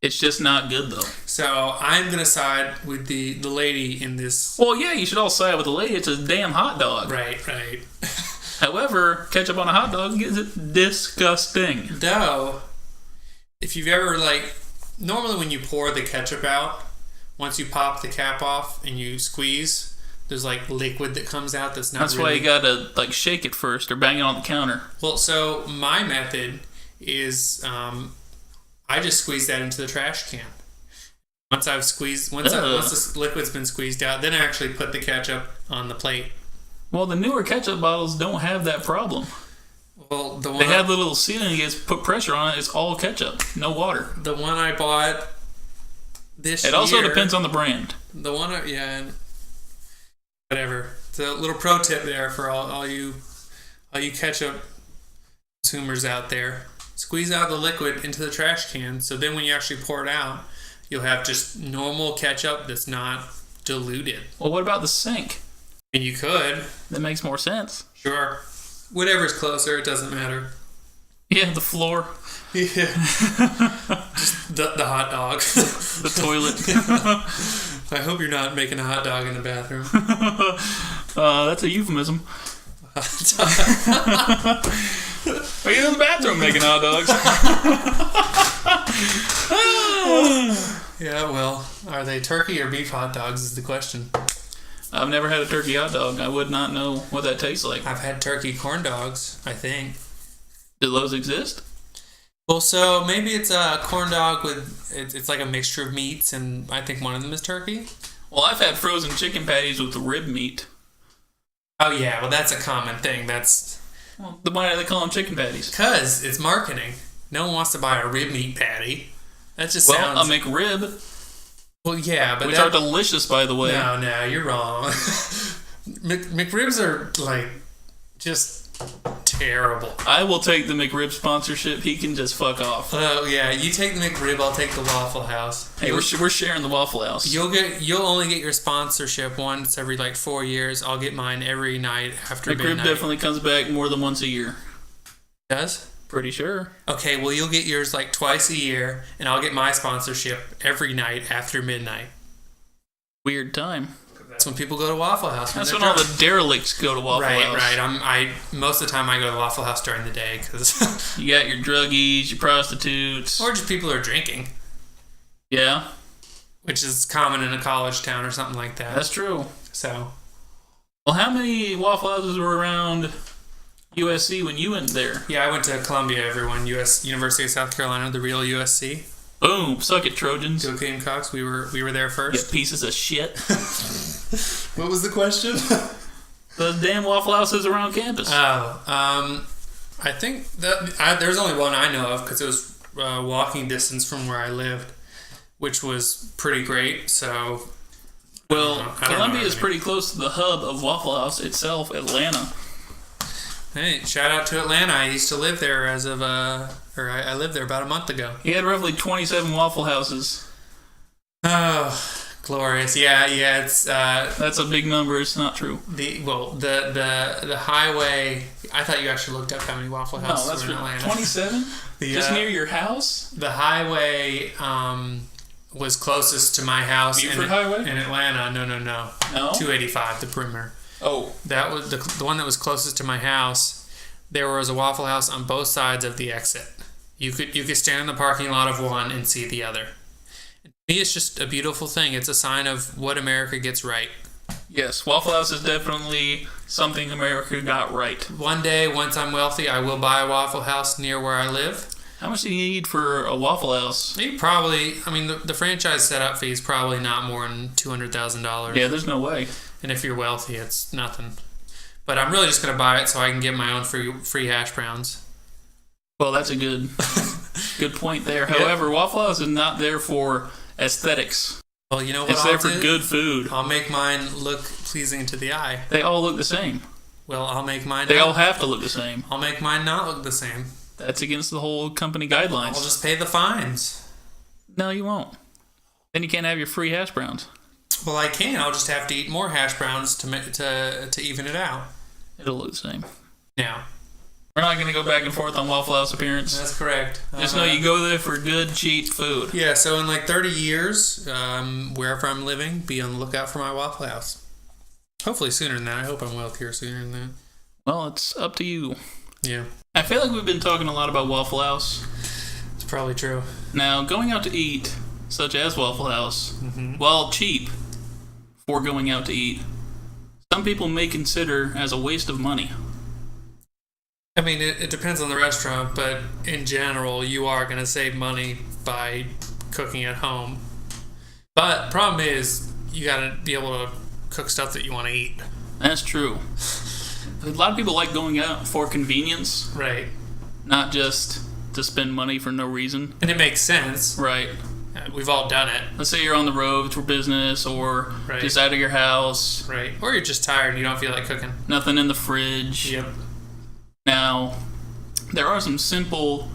It's just not good, though. So I'm gonna side with the lady in this. Well, yeah, you should all side with the lady. It's a damn hot dog. Right. However, ketchup on a hot dog is disgusting. Though, if you've ever normally when you pour the ketchup out, once you pop the cap off and you squeeze, there's liquid that comes out that's not. That's really... why you gotta shake it first or bang it on the counter. Well, so my method is I just squeeze that into the trash can. Once once the liquid's been squeezed out, then I actually put the ketchup on the plate. Well, the newer ketchup bottles don't have that problem. Well, They have the little sealing. You just put pressure on it. It's all ketchup, no water. The one I bought this year. It also depends on the brand. The one, whatever. It's a little pro tip there for all you ketchup consumers out there. Squeeze out the liquid into the trash can, so then when you actually pour it out, you'll have just normal ketchup that's not diluted. Well, what about the sink? And you could. That makes more sense. Sure. Whatever's closer, it doesn't matter. Yeah, the floor. Yeah. Just the hot dog. The toilet. I hope you're not making a hot dog in the bathroom. That's a euphemism. Are you in the bathroom making hot dogs? Yeah, well, are they turkey or beef hot dogs is the question. I've never had a turkey hot dog. I would not know what that tastes like. I've had turkey corn dogs, I think. Do those exist? Well, so maybe it's a corn dog with, it's like a mixture of meats, and I think one of them is turkey. Well, I've had frozen chicken patties with the rib meat. Oh yeah, well that's a common thing. That's Well, why do they call them chicken patties? because it's marketing. No one wants to buy a rib meat patty. That just Well, sounds. a McRib, Well, yeah, but which that, are delicious, by the way. no, you're wrong. McRibs are like just terrible. I will take the McRib sponsorship. He can just fuck off. Oh yeah, you take the McRib, I'll take the Waffle House. Hey, we're sharing the Waffle House. You'll only get your sponsorship once every like 4 years. I'll get mine every night after McRib midnight. definitely comes back more than once a year. Does? Pretty sure. Okay, well you'll get yours like twice a year, and I'll get my sponsorship every night after midnight. Weird time. That's when people go to Waffle House. That's when all the derelicts go to Waffle House. Right. Most of the time I go to Waffle House during the day because, You got your druggies, your prostitutes. or just people are drinking, Yeah, which is common in a college town or something like that. that's true. So Well, how many Waffle Houses were around USC when you went there? yeah, I went to Columbia. Everyone, University of South Carolina, the real USC. Boom, suck it, Trojans. Go Gamecocks. We were there You first. pieces of shit. What was the question? The damn Waffle Houses around campus. I think that there's only one I know of because it was walking distance from where I lived, which was pretty great. So, Well, I don't know Columbia is anything. pretty close to the hub of Waffle House itself, Atlanta. hey, shout out to Atlanta. I used to live there I lived there about a month ago. He had roughly 27 Waffle Houses. Oh, glorious! Yeah. It's That's a big number. It's not true. the highway. I thought you actually looked up how many Waffle No, Houses that's were in Atlanta. 27? Just near your house? The highway was closest to my house Buford Highway? in Atlanta. No. No? 285, the perimeter. Oh, That was the one that was closest to my house. There was a Waffle House on both sides of the exit. You could stand in the parking lot of one and see the other. To me, it's just a beautiful thing. It's a sign of what America gets right. yes. Waffle House is definitely something America got right. One day, once I'm wealthy, I will buy a Waffle House near where I live. How much do you need for a Waffle House? Maybe probably, I mean, the franchise setup fee is probably not more than $200,000. Yeah, there's no way. And if you're wealthy, it's nothing. But I'm really just going to buy it so I can get my own free hash browns. Well, that's a good point there. However, Waffle House is not there for aesthetics. Well, you know what It's I'll there for do? good food. I'll make mine look pleasing to the eye. They all look the same. Well, I'll make mine. They all have to look the same. I'll make mine not look the same. That's against the whole company I'll guidelines. just pay the fines. No, you won't. Then you can't have your free hash browns. Well, I can. I'll just have to eat more hash browns to even it out. It'll look the same. Now, We're not going to go back and forth on Waffle House appearance. that's correct. Just know you go there for good, cheap food. Yeah, so in like 30 years, wherever I'm living, be on the lookout for my Waffle House. Hopefully sooner than that. I hope I'm wealthier sooner than that. Well, it's up to you. Yeah, I feel like we've been talking a lot about Waffle House. it's probably true. Now, going out to eat, such as Waffle House, Mm-hmm. while cheap for going out to eat, some people may consider as a waste of money. I mean, it depends on the restaurant, but in general, you are going to save money by cooking at home. But problem is, you got to be able to cook stuff that you want to eat. That's true. A lot of people like going out for convenience, Right. not just to spend money for no reason. And it makes sense. Right. We've all done it. Let's say you're on the road for business or Right. just out of your house, Right. Or you're just tired and you don't feel like cooking. nothing in the fridge. Yep. Now, there are some simple,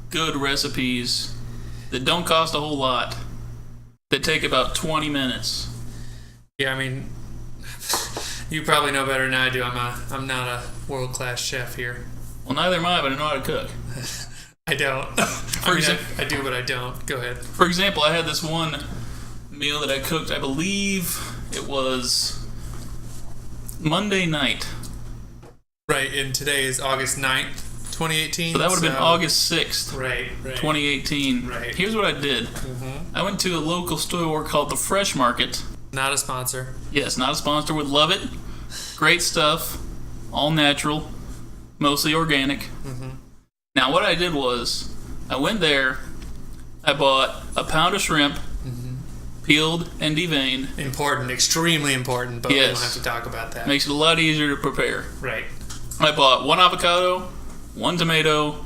good recipes that don't cost a whole lot, that take about 20 minutes. Yeah, I mean, you probably know better than I do. I'm not a world-class chef here. Well, neither am I, but I know how to cook. I don't. I do, but I don't. Go ahead. For example, I had this one meal that I cooked, I believe it was Monday night. Right, and today is August 9th, 2018. So that would have been August 6th, Right. 2018. Right. Here's what I did. I went to a local store called the Fresh Market. Not a sponsor. Yes, not a sponsor, would love it. Great stuff, all natural, mostly organic. Now, what I did was, I went there, I bought a pound of shrimp, peeled and deveined. Important, extremely important, but we don't have to talk about that. Makes it a lot easier to prepare. Right. I bought 1 avocado, 1 tomato,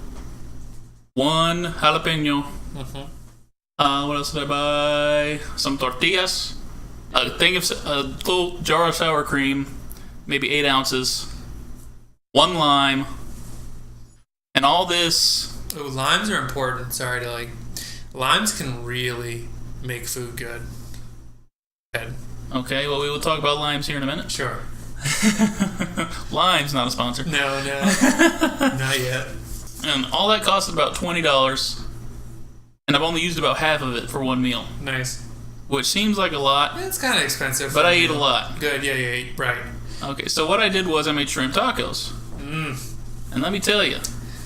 1 jalapeno. What else did I buy? Some tortillas, a little jar of sour cream, maybe 8 ounces, 1 lime, and all this. Ooh, limes are important. Limes can really make food good. Okay, well, we will talk about limes here in a minute. Sure. Lime's not a sponsor. No, not yet. And all that cost about $20, and I've only used about half of it for 1 meal, Nice. which seems like a lot, It's kind of expensive. but I eat a lot. Good, yeah, right. Okay, so what I did was I made shrimp tacos. And let me tell you,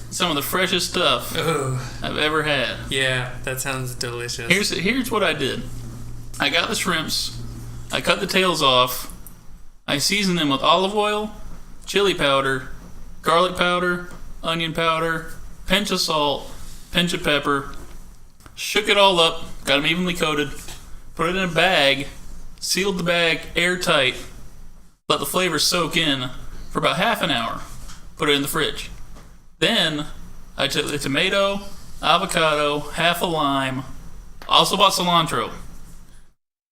some of the freshest stuff Ooh, I've ever had. yeah, that sounds delicious. Here's what I did. I got the shrimps, I cut the tails off, I seasoned them with olive oil, chili powder, garlic powder, onion powder, pinch of salt, pinch of pepper, shook it all up, got them evenly coated, put it in a bag, sealed the bag airtight, let the flavor soak in for about half an hour, put it in the fridge. Then I took the tomato, avocado, half a lime, also bought cilantro.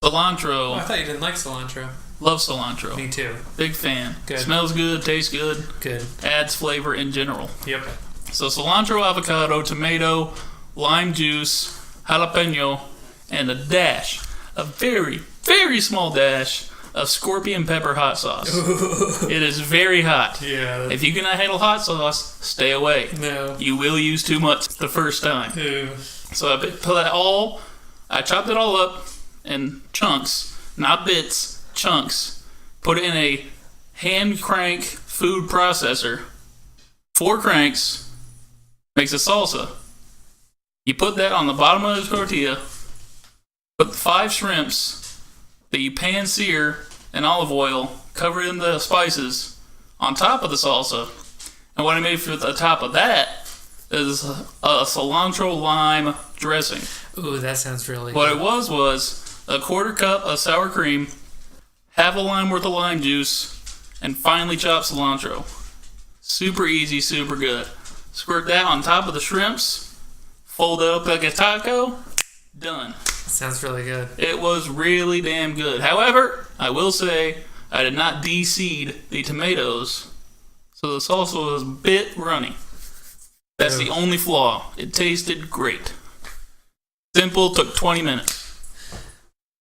Oh, I thought you didn't like cilantro. Love cilantro. Me too. Big fan. Good. Smells good, tastes good, Good. adds flavor in general. Yep. So cilantro, avocado, tomato, lime juice, jalapeno, and a dash, a very, very small dash of scorpion pepper hot sauce. It is very hot. Yeah. If you cannot handle hot sauce, stay away. No. You will use too much the first time. Ooh. So I chopped it all up in chunks, not bits, chunks. Put it in a hand crank food processor. 4 cranks makes a salsa. You put that on the bottom of the tortilla. Put 5 shrimps that you pan sear in olive oil, cover it in the spices on top of the salsa. And what I made for the top of that is a cilantro lime dressing. Ooh, that sounds really What good. it was a 1/4 cup of sour cream, half a lime worth of lime juice, and finely chopped cilantro. Super easy, super good. Squirt that on top of the shrimps, fold it up like a taco, done. Sounds really good. It was really damn good. However, I will say I did not de-seed the tomatoes, so the salsa was a bit runny. That's the only flaw. It tasted great. Simple, took 20 minutes.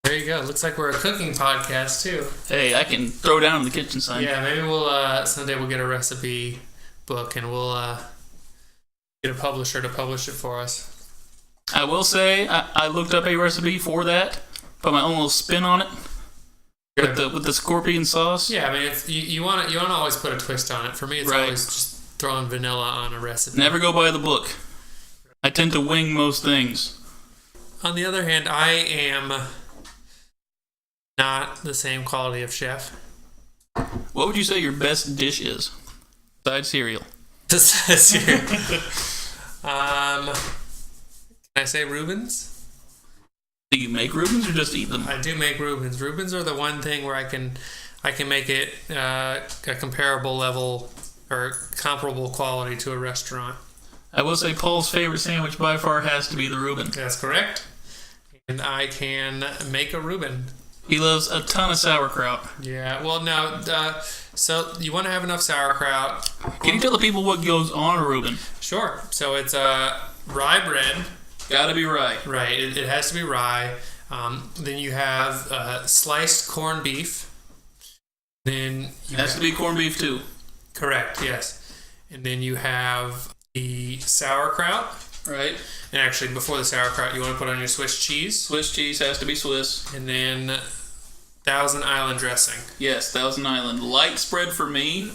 There you go. Looks like we're a cooking podcast too. Hey, I can throw down in the kitchen sign. Yeah, maybe we'll someday we'll get a recipe book and we'll get a publisher to publish it for us. I will say I looked up a recipe for that, put my own little spin on it with the scorpion sauce. Yeah, I mean, it's, you want to always put a twist on it. For me, it's Right. always just throwing vanilla on a recipe. Never go by the book. I tend to wing most things. On the other hand, I am not the same quality of chef. What would you say your best dish is? Besides cereal. Can I say Reubens? Do you make Reubens or just eat them? I do make Reubens. Reubens are the one thing where I can make it a comparable level or comparable quality to a restaurant. I will say Paul's favorite sandwich by far has to be the Reuben. That's correct. And I can make a Reuben. He loves a ton of sauerkraut. Yeah. Well, no. So you want to have enough sauerkraut. Can you tell the people what goes on a Reuben? Sure. So it's rye bread. Gotta be rye. Right. It has to be rye. Then you have sliced corned beef. Then you Has to be corned beef too. Correct. Yes. And then you have the sauerkraut. Right. And actually, before the sauerkraut, you want to put on your Swiss cheese. Swiss cheese has to be Swiss. And then Thousand Island dressing. Yes, Thousand Island. Light spread for me.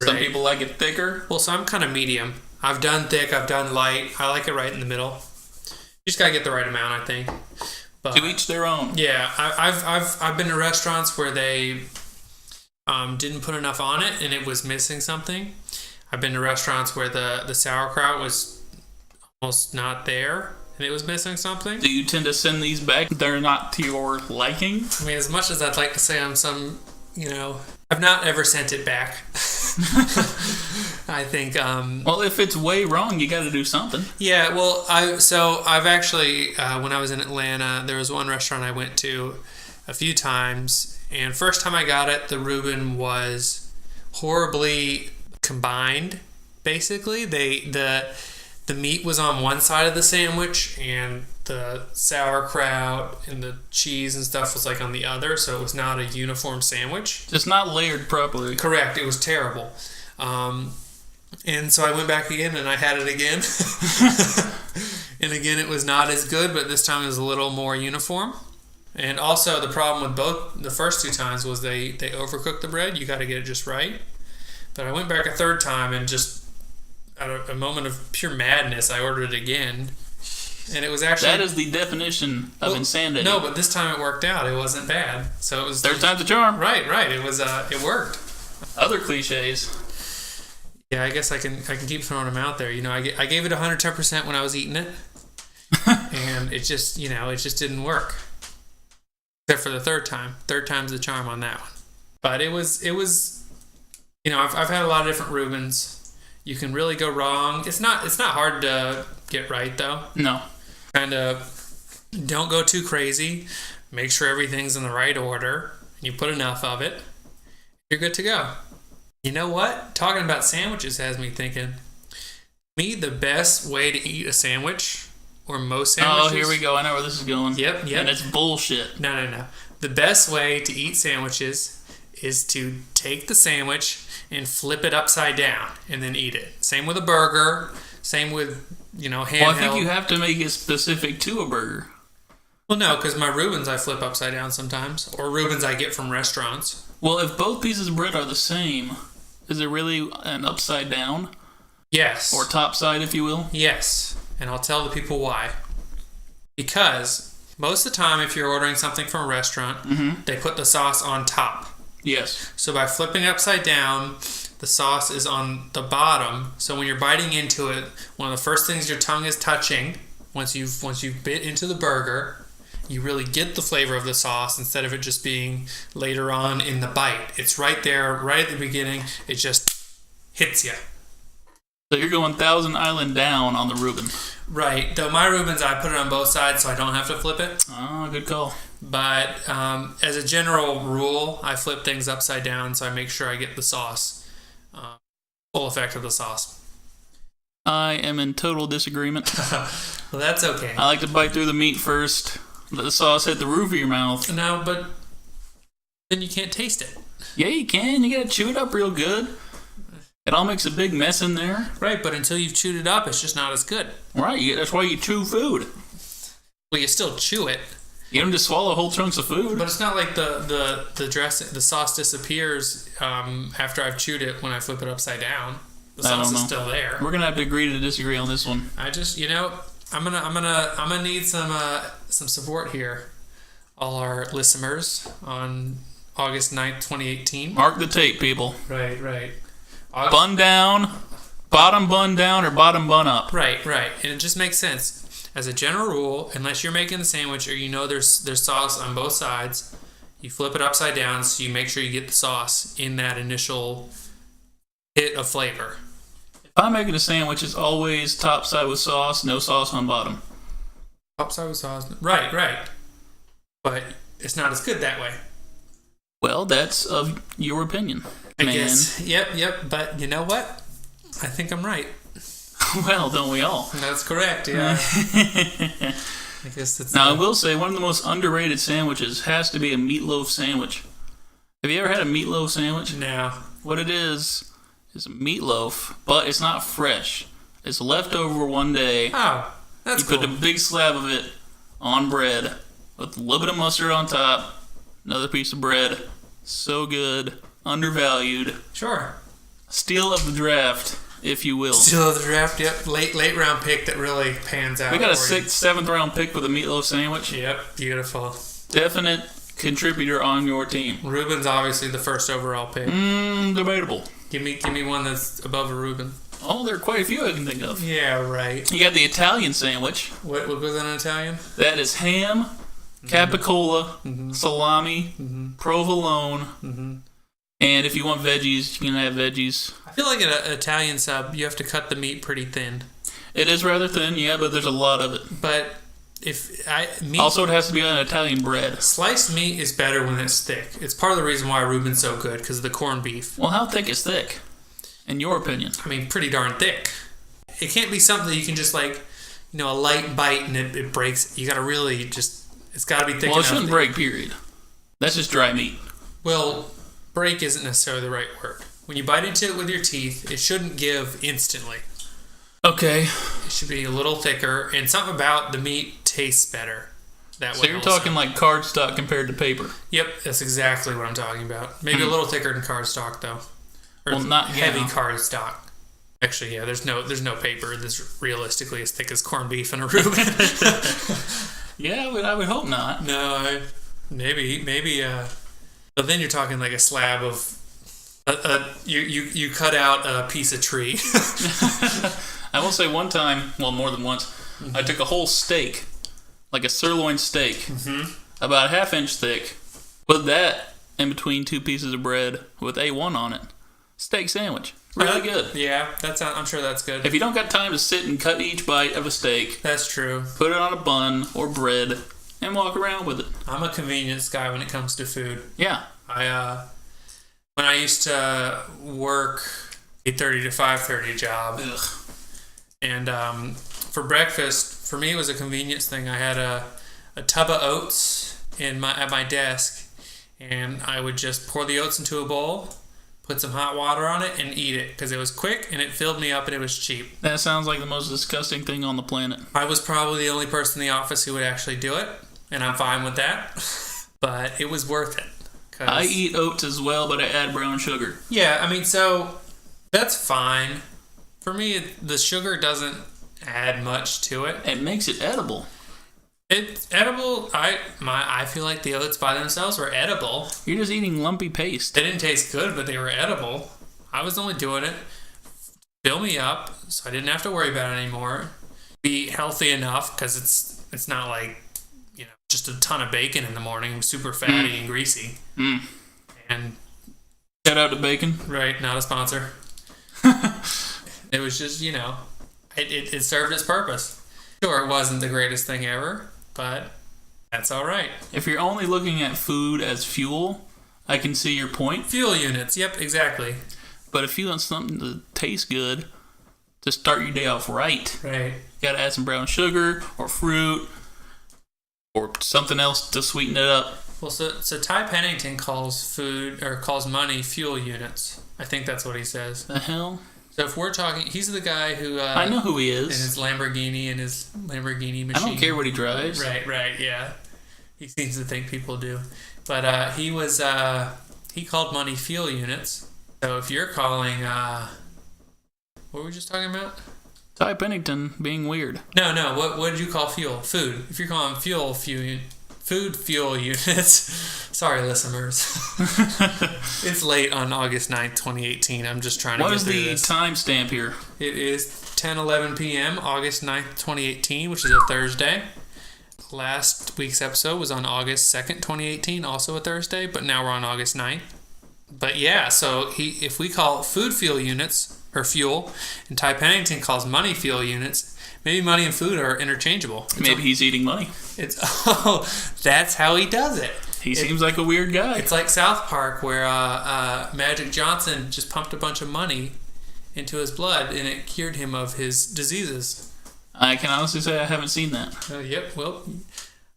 Some Right. people like it thicker. Well, so I'm kind of medium. I've done thick. I've done light. I like it right in the middle. You just gotta get the right amount, I think. But To each their own. yeah, I've been to restaurants where they didn't put enough on it and it was missing something. I've been to restaurants where the sauerkraut was almost not there and it was missing something. Do you tend to send these back? They're not to your liking? I mean, as much as I'd like to say I'm some, I've not ever sent it back. I think. Well, if it's way wrong, you got to do something. Yeah, well, I've actually when I was in Atlanta, there was one restaurant I went to a few times, and first time I got it, the Reuben was horribly combined. Basically, the meat was on one side of the sandwich, and the sauerkraut and the cheese and stuff was like on the other, so it was not a uniform sandwich. Just not layered properly. Correct. It was terrible. And so I went back again and I had it again. And again, it was not as good, but this time it was a little more uniform. And also the problem with both the first two times was they overcooked the bread. You got to get it just right. But I went back a third time and just out of a moment of pure madness, I ordered it again. And it was actually... That is the definition of insanity. No, but this time it worked out. It wasn't bad. So it was... Third time's a charm. Right. It was, it worked. Other cliches. Yeah, I guess I can keep throwing them out there. I gave it 110% when I was eating it. And it just, it just didn't work. Except for the third time. Third time's the charm on that one. But it was, I've had a lot of different Reubens. You can really go wrong. It's not hard to get right, though. No. Kind of don't go too crazy. Make sure everything's in the right order. You put enough of it. You're good to go. You know what? Talking about sandwiches has me thinking. The best way to eat a sandwich, or most sandwiches... Oh, here we go. I know where this is going. Yep. And it's bullshit. No. The best way to eat sandwiches is to take the sandwich and flip it upside down and then eat it. Same with a burger. Same with, handheld. Well, I think you have to make it specific to a burger. Well, no, because my Reubens I flip upside down sometimes. Or Reubens I get from restaurants. Well, if both pieces of bread are the same, is it really an upside down? Yes. Or top side, if you will? Yes. And I'll tell the people why. Because most of the time, if you're ordering something from a restaurant, they put the sauce on top. Yes. So by flipping it upside down, the sauce is on the bottom. So when you're biting into it, one of the first things your tongue is touching, once you've bit into the burger, you really get the flavor of the sauce instead of it just being later on in the bite. It's right there, right at the beginning. It just hits you. So you're going Thousand Island down on the Reuben. Right. Though my Reubens, I put it on both sides so I don't have to flip it. Oh, good call. But as a general rule, I flip things upside down so I make sure I get the sauce, full effect of the sauce. I am in total disagreement. Well, that's okay. I like to bite through the meat first, let the sauce hit the roof of your mouth. No, but then you can't taste it. Yeah, you can. You gotta chew it up real good. It all makes a big mess in there. Right, but until you've chewed it up, it's just not as good. Right, that's why you chew food. Well, you still chew it. You don't just swallow whole chunks of food. But it's not like the dressing, the sauce disappears after I've chewed it when I flip it upside down. The sauce is still there. We're gonna have to agree to disagree on this one. I just, I'm gonna need some support here. All our listeners on August 9th, 2018. Mark the tape, people. Right. Bun down, bottom bun down, or bottom bun up. Right. And it just makes sense. As a general rule, unless you're making the sandwich or there's sauce on both sides, you flip it upside down so you make sure you get the sauce in that initial hit of flavor. If I'm making a sandwich, it's always top side with sauce, no sauce on bottom. Top side with sauce. Right. But it's not as good that way. Well, that's of your opinion, I man. guess. Yep. But you know what? I think I'm right. Well, don't we all? That's correct, yeah. I guess that's... Now, I will say, one of the most underrated sandwiches has to be a meatloaf sandwich. Have you ever had a meatloaf sandwich? No. What it is a meatloaf, but it's not fresh. It's leftover one day. Oh, that's cool. You cool. put a big slab of it on bread with a little bit of mustard on top, another piece of bread. So good. Undervalued. Sure. Steal of the draft, if you will. Steal of the draft, yep. Late round pick that really pans out. We got a 6th, 7th round pick with a meatloaf sandwich. Yep, beautiful. Definite contributor on your team. Reuben's obviously the first overall pick. Debatable. Give me one that's above a Reuben. Oh, there are quite a few I can think of. Yeah, right. You got the Italian sandwich. What goes on in Italian? That is ham, capicola, salami, provolone, and if you want veggies, you can have veggies. I feel like an Italian sub, you have to cut the meat pretty thin. It is rather thin, yeah, but there's a lot of it. But meat, also, it has to be on Italian bread. Sliced meat is better when it's thick. It's part of the reason why Reuben's so good, because of the corned beef. Well, how thick is thick, in your opinion? I mean, pretty darn thick. It can't be something that you can just a light bite and it breaks. You got to really it's got to be thick enough. Well, it shouldn't break, period. That's just dry meat. Well, break isn't necessarily the right word. When you bite into it with your teeth, it shouldn't give instantly. Okay. It should be a little thicker, and something about the meat tastes better that way. So you're talking like cardstock compared to paper? Yep, that's exactly what I'm talking about. Maybe a little thicker than cardstock, though. Or not heavy cardstock. Actually, yeah, there's no paper that's realistically as thick as corned beef in a Reuben. Yeah, but I would hope not. No, maybe. But then you're talking like a slab of. You cut out a piece of tree. I will say one time, well, more than once, I took a whole steak, like a sirloin steak, about a half-inch thick, put that in between two pieces of bread with A1 on it. Steak sandwich. Really good. Yeah, I'm sure that's good. If you don't got time to sit and cut each bite of a steak, that's true. Put it on a bun or bread and walk around with it. I'm a convenience guy when it comes to food. Yeah. When I used to work 8:30 to 5:30 job, and for breakfast, for me it was a convenience thing. I had a tub of oats at my desk, and I would just pour the oats into a bowl, put some hot water on it, and eat it because it was quick and it filled me up and it was cheap. That sounds like the most disgusting thing on the planet. I was probably the only person in the office who would actually do it, and I'm fine with that. But it was worth it. I eat oats as well, but I add brown sugar. Yeah, I mean, so that's fine. For me, the sugar doesn't add much to it. It makes it edible. It's edible. I feel like the oats by themselves were edible. You're just eating lumpy paste. They didn't taste good, but they were edible. I was only doing it to fill me up, so I didn't have to worry about it anymore. Be healthy enough, because it's not like just a ton of bacon in the morning, super fatty and greasy. And shout out to bacon. Right, not a sponsor. It was just, it served its purpose. Sure, it wasn't the greatest thing ever, but that's all right. If you're only looking at food as fuel, I can see your point. Fuel units, yep, exactly. But if you want something to taste good, to start your day off right, you gotta add some brown sugar or fruit or something else to sweeten it up. Well, so Ty Pennington calls money fuel units. I think that's what he says. The hell? So if we're talking, he's the guy who I know who he is. In his Lamborghini machine. I don't care what he drives. Right, yeah. He seems to think people do, but he called money fuel units. So if you're calling, what were we just talking about? Ty Pennington being weird. No. What did you call fuel? Food. If you're calling food fuel units. Sorry, listeners. It's late on August 9th, 2018. I'm just trying to get through this. What is the timestamp here? It is 10:11 p.m. August 9th, 2018, which is a Thursday. Last week's episode was on August 2nd, 2018, also a Thursday, but now we're on August 9th. But yeah, so if we call food fuel units or fuel, and Ty Pennington calls money fuel units, maybe money and food are interchangeable. Maybe he's eating money. That's how he does it. He seems like a weird guy. It's like South Park, where Magic Johnson just pumped a bunch of money into his blood, and it cured him of his diseases. I can honestly say I haven't seen that. Yep, well,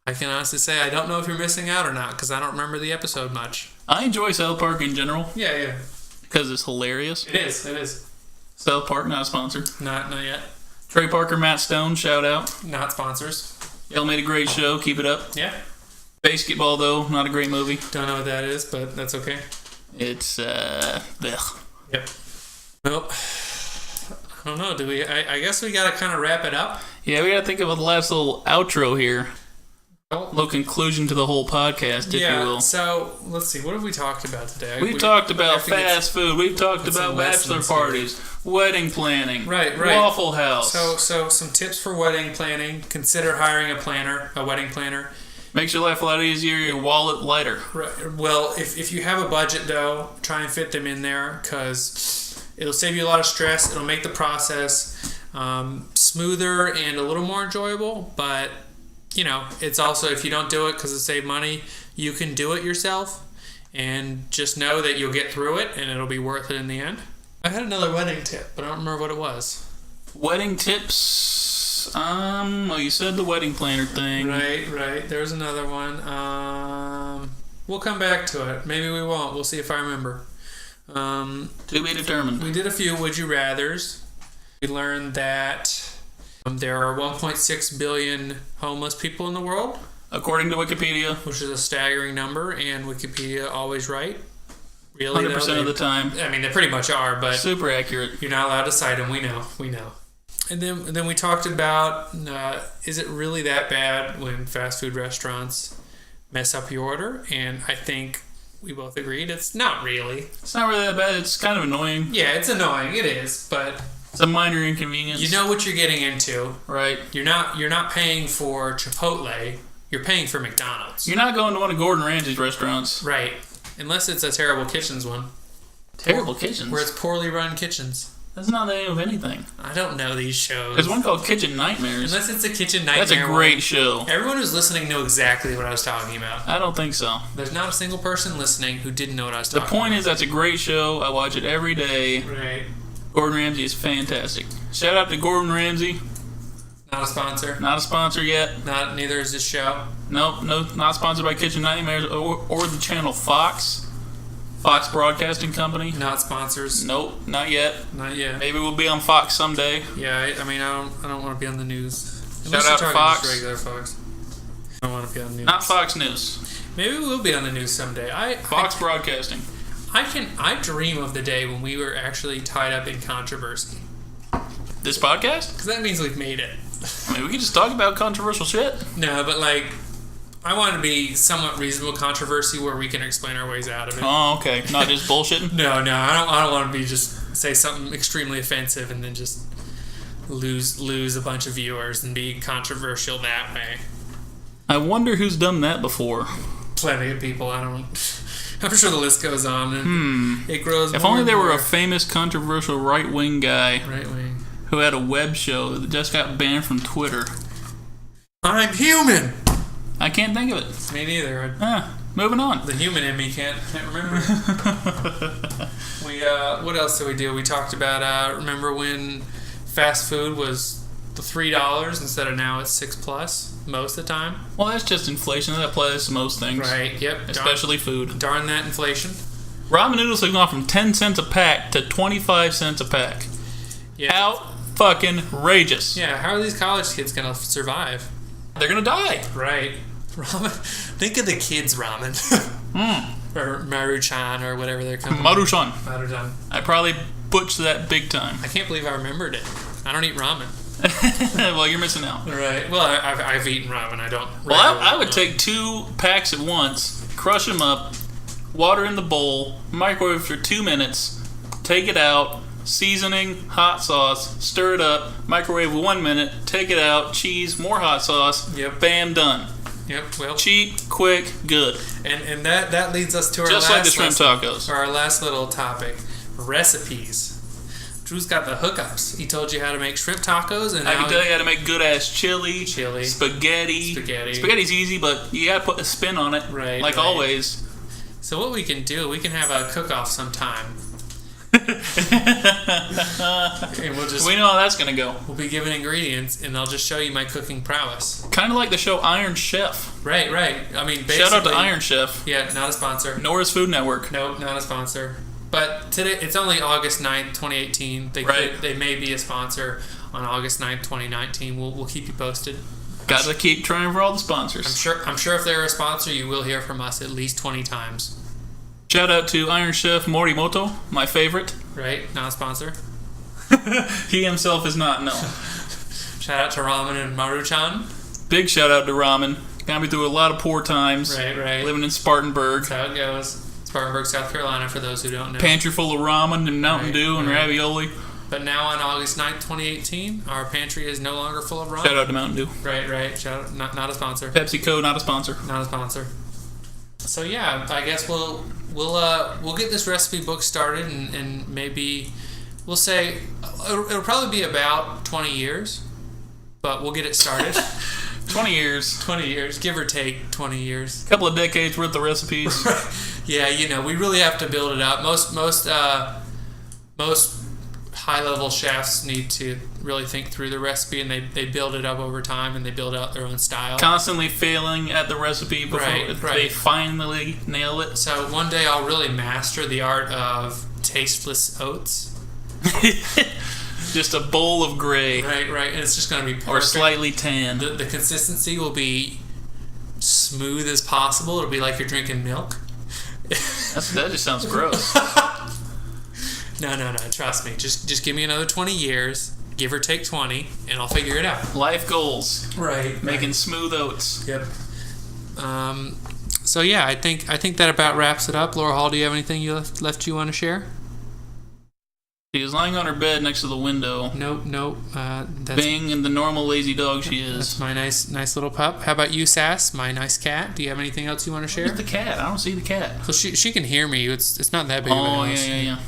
I can honestly say I don't know if you're missing out or not, because I don't remember the episode much. I enjoy South Park in general. Yeah. Because it's hilarious. It is. South Park, not a sponsor. Not yet. Trey Parker, Matt Stone, shout out. Not sponsors. Y'all made a great show. Keep it up. Yeah. Basketball, though, not a great movie. Don't know what that is, but that's okay. It's, blech. Yep. Well, I don't know. Do we? I guess we got to kind of wrap it up. Yeah, we got to think of a last little outro here. little conclusion to the whole podcast, if you will. So let's see. What have we talked about today? We've talked about fast food. We've talked about bachelor parties, wedding planning, right. Waffle House. So some tips for wedding planning. Consider hiring a wedding planner. Makes your life a lot easier, your wallet lighter. Right. Well, if you have a budget, though, try and fit them in there because it'll save you a lot of stress. It'll make the process smoother and a little more enjoyable. But, it's also, if you don't do it because it saves money, you can do it yourself. And just know that you'll get through it and it'll be worth it in the end. I had another wedding tip, but I don't remember what it was. Wedding tips? Well, you said the wedding planner thing. Right. There's another one. We'll come back to it. Maybe we won't. We'll see if I remember. To be determined. We did a few Would You Rathers. We learned that there are 1.6 billion homeless people in the world. According to Wikipedia. Which is a staggering number, and Wikipedia always right. Really, 100% of the time. I mean, they pretty much are, but... Super accurate. You're not allowed to cite them. We know. And then we talked about, is it really that bad when fast food restaurants mess up your order? And I think we both agreed it's not really. It's not really that bad. It's kind of annoying. Yeah, it's annoying. It is, but... It's a minor inconvenience. You know what you're getting into. Right. You're not paying for Chipotle. You're paying for McDonald's. You're not going to one of Gordon Ramsay's restaurants. Right. Unless it's a Terrible Kitchens one. Terrible Kitchens? Where it's poorly run kitchens. That's not the name of anything. I don't know these shows. There's one called Kitchen Nightmares. Unless it's a Kitchen Nightmare. That's a great show. Everyone who's listening knew exactly what I was talking about. I don't think so. There's not a single person listening who didn't know what I was talking about. The point is, that's a great show. I watch it every day. Right. Gordon Ramsay is fantastic. Shout out to Gordon Ramsay. Not a sponsor. Not a sponsor yet. Neither is this show. Nope, not sponsored by Kitchen Nightmares or the channel Fox. Fox Broadcasting Company. Not sponsors. Nope, not yet. Not yet. Maybe we'll be on Fox someday. Yeah, I mean, I don't want to be on the news. Shout out to Fox. Just regular Fox. I don't want to be on the news. Not Fox News. Maybe we'll be on the news someday. Fox Broadcasting. I dream of the day when we were actually tied up in controversy. This podcast? Because that means we've made it. I mean, we can just talk about controversial shit. No, but I want to be somewhat reasonable controversy where we can explain our ways out of it. Oh, okay. Not just bullshitting? No, I don't want to be just say something extremely offensive and then just lose a bunch of viewers and be controversial that way. I wonder who's done that before. Plenty of people. I'm sure the list goes on. And It grows. If only there were a famous controversial right-wing guy. Right-wing. Who had a web show that just got banned from Twitter. I'm human. I can't think of it. Me neither. Moving on. The human in me can't remember. What else did we do? We talked about remember when fast food was the $3 instead of now it's $6+ most of the time. Well, that's just inflation. That applies to most things. Right. Yep. Especially food. Darn that inflation. Ramen noodles have gone from 10 cents a pack to 25 cents a pack. Yeah. Out-fucking-rageous. Yeah. How are these college kids gonna survive? They're gonna die. Right. Ramen. Think of the kids' ramen. Or Maruchan or whatever they're called. Maruchan. Maruchan. I probably butchered that big time. I can't believe I remembered it. I don't eat ramen. Well, you're missing out. Right. Well, I've eaten ramen. I don't. Well, I would take 2 packs at once, crush them up, water in the bowl, microwave for 2 minutes, take it out, seasoning, hot sauce, stir it up, microwave 1 minute, take it out, cheese, more hot sauce, Yep. Bam, done. Yep. Well, cheap, quick, good. And that leads us to our just last like the shrimp tacos. Our last little topic: recipes. Drew's got the hookups. He told you how to make shrimp tacos, and I can tell you how to make good ass chili, spaghetti. Spaghetti's easy, but you gotta put a spin on it, right? Like always. So what we can do, we can have a cook-off sometime. And we know how that's gonna go. We'll be given ingredients, and I'll just show you my cooking prowess. Kind of like the show Iron Chef. Right. I mean, basically, shout out to Iron Chef. Yeah, not a sponsor. Norris Food Network. Nope, not a sponsor. But today, it's only August 9th, 2018. They may be a sponsor on August 9th, 2019. We'll keep you posted. Got to keep trying for all the sponsors. I'm sure if they're a sponsor, you will hear from us at least 20 times. Shout out to Iron Chef Morimoto, my favorite. Right, not a sponsor. He himself is not, no. Shout out to Ramen and Maruchan. Big shout out to Ramen. Got me through a lot of poor times. Right. Living in Spartanburg. That's how it goes. Spartanburg, South Carolina, for those who don't know. Pantry full of ramen and Mountain Dew and ravioli. But now on August 9th, 2018, our pantry is no longer full of ramen. Shout out to Mountain Dew. Right. Shout out, not a sponsor. PepsiCo, not a sponsor. Not a sponsor. So yeah, I guess we'll get this recipe book started, and maybe we'll say it'll probably be about 20 years, but we'll get it started. 20 years. 20 years, give or take 20 years. A couple of decades worth of recipes. Yeah, we really have to build it up. Most high-level chefs need to really think through the recipe, and they build it up over time, and they build out their own style. Constantly failing at the recipe before they finally nail it. So one day I'll really master the art of tasteless oats. Just a bowl of gray. Right, and it's just going to be perfect. Or slightly tan. The consistency will be smooth as possible. It'll be like you're drinking milk. That just sounds gross. No. Trust me. Just give me another 20 years, give or take 20, and I'll figure it out. Life goals. Right. Making smooth oats. Yep. So yeah, I think that about wraps it up. Laura Hall, do you have anything you left you want to share? She was lying on her bed next to the window. Nope. That's being the normal lazy dog she is. That's my nice little pup. How about you, Sass? My nice cat. Do you have anything else you want to share? Where's the cat? I don't see the cat. Well, she can hear me. It's not that big of a noise. Yeah.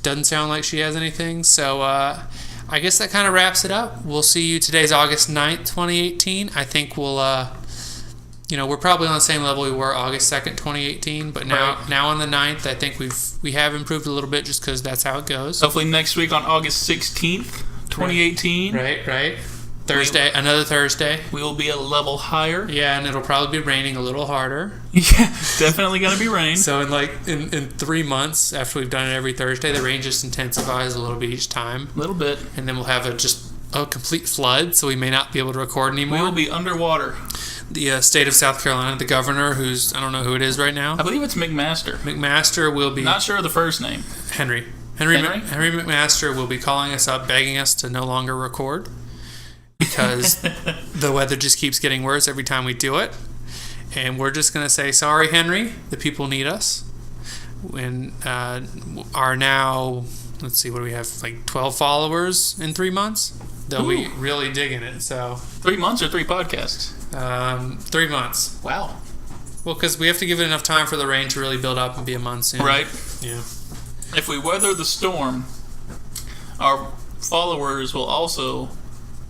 Doesn't sound like she has anything. So I guess that kind of wraps it up. We'll see you. Today's August 9th, 2018. I think we'll we're probably on the same level we were August 2nd, 2018, but now on the 9th, I think we have improved a little bit just because that's how it goes. Hopefully next week on August 16th, 2018. Right. Thursday, another Thursday. We will be a level higher. Yeah, and it'll probably be raining a little harder. Yeah, definitely going to be rain. So in 3 months, after we've done it every Thursday, the rain just intensifies a little bit each time. A little bit. And then we'll have a complete flood, so we may not be able to record anymore. We will be underwater. The state of South Carolina, the governor, I don't know who it is right now. I believe it's McMaster. McMaster will be... Not sure of the first name. Henry McMaster will be calling us up, begging us to no longer record because the weather just keeps getting worse every time we do it. And we're just going to say, sorry, Henry, the people need us. And are now, let's see, what do we have, like 12 followers in 3 months? They'll be really digging it. So 3 months or 3 podcasts? 3 months. Wow. Well, because we have to give it enough time for the rain to really build up and be a monsoon. Right. Yeah. If we weather the storm, our followers will also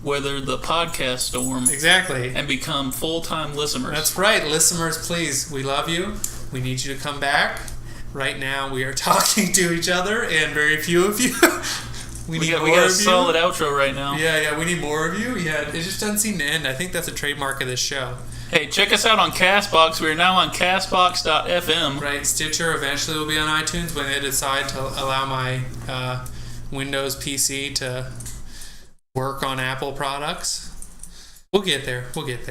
weather the podcast storm. Exactly. And become full-time listeners. That's right. Listeners, please, we love you. We need you to come back. Right now, we are talking to each other, and very few of you. We got a solid outro right now. Yeah, we need more of you. Yeah, it just doesn't seem to end. I think that's a trademark of this show. Hey, check us out on CastBox. We are now on CastBox.fm. Right, Stitcher eventually will be on iTunes when they decide to allow my Windows PC to work on Apple products. We'll get there.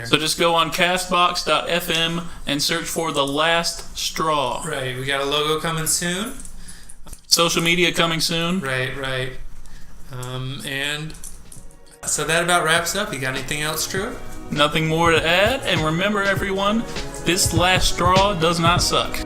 So just go on CastBox.fm and search for The Last Straw. Right, we got a logo coming soon. Social media coming soon. Right. And so that about wraps up. You got anything else, Drew? Nothing more to add. And remember, everyone, this last straw does not suck.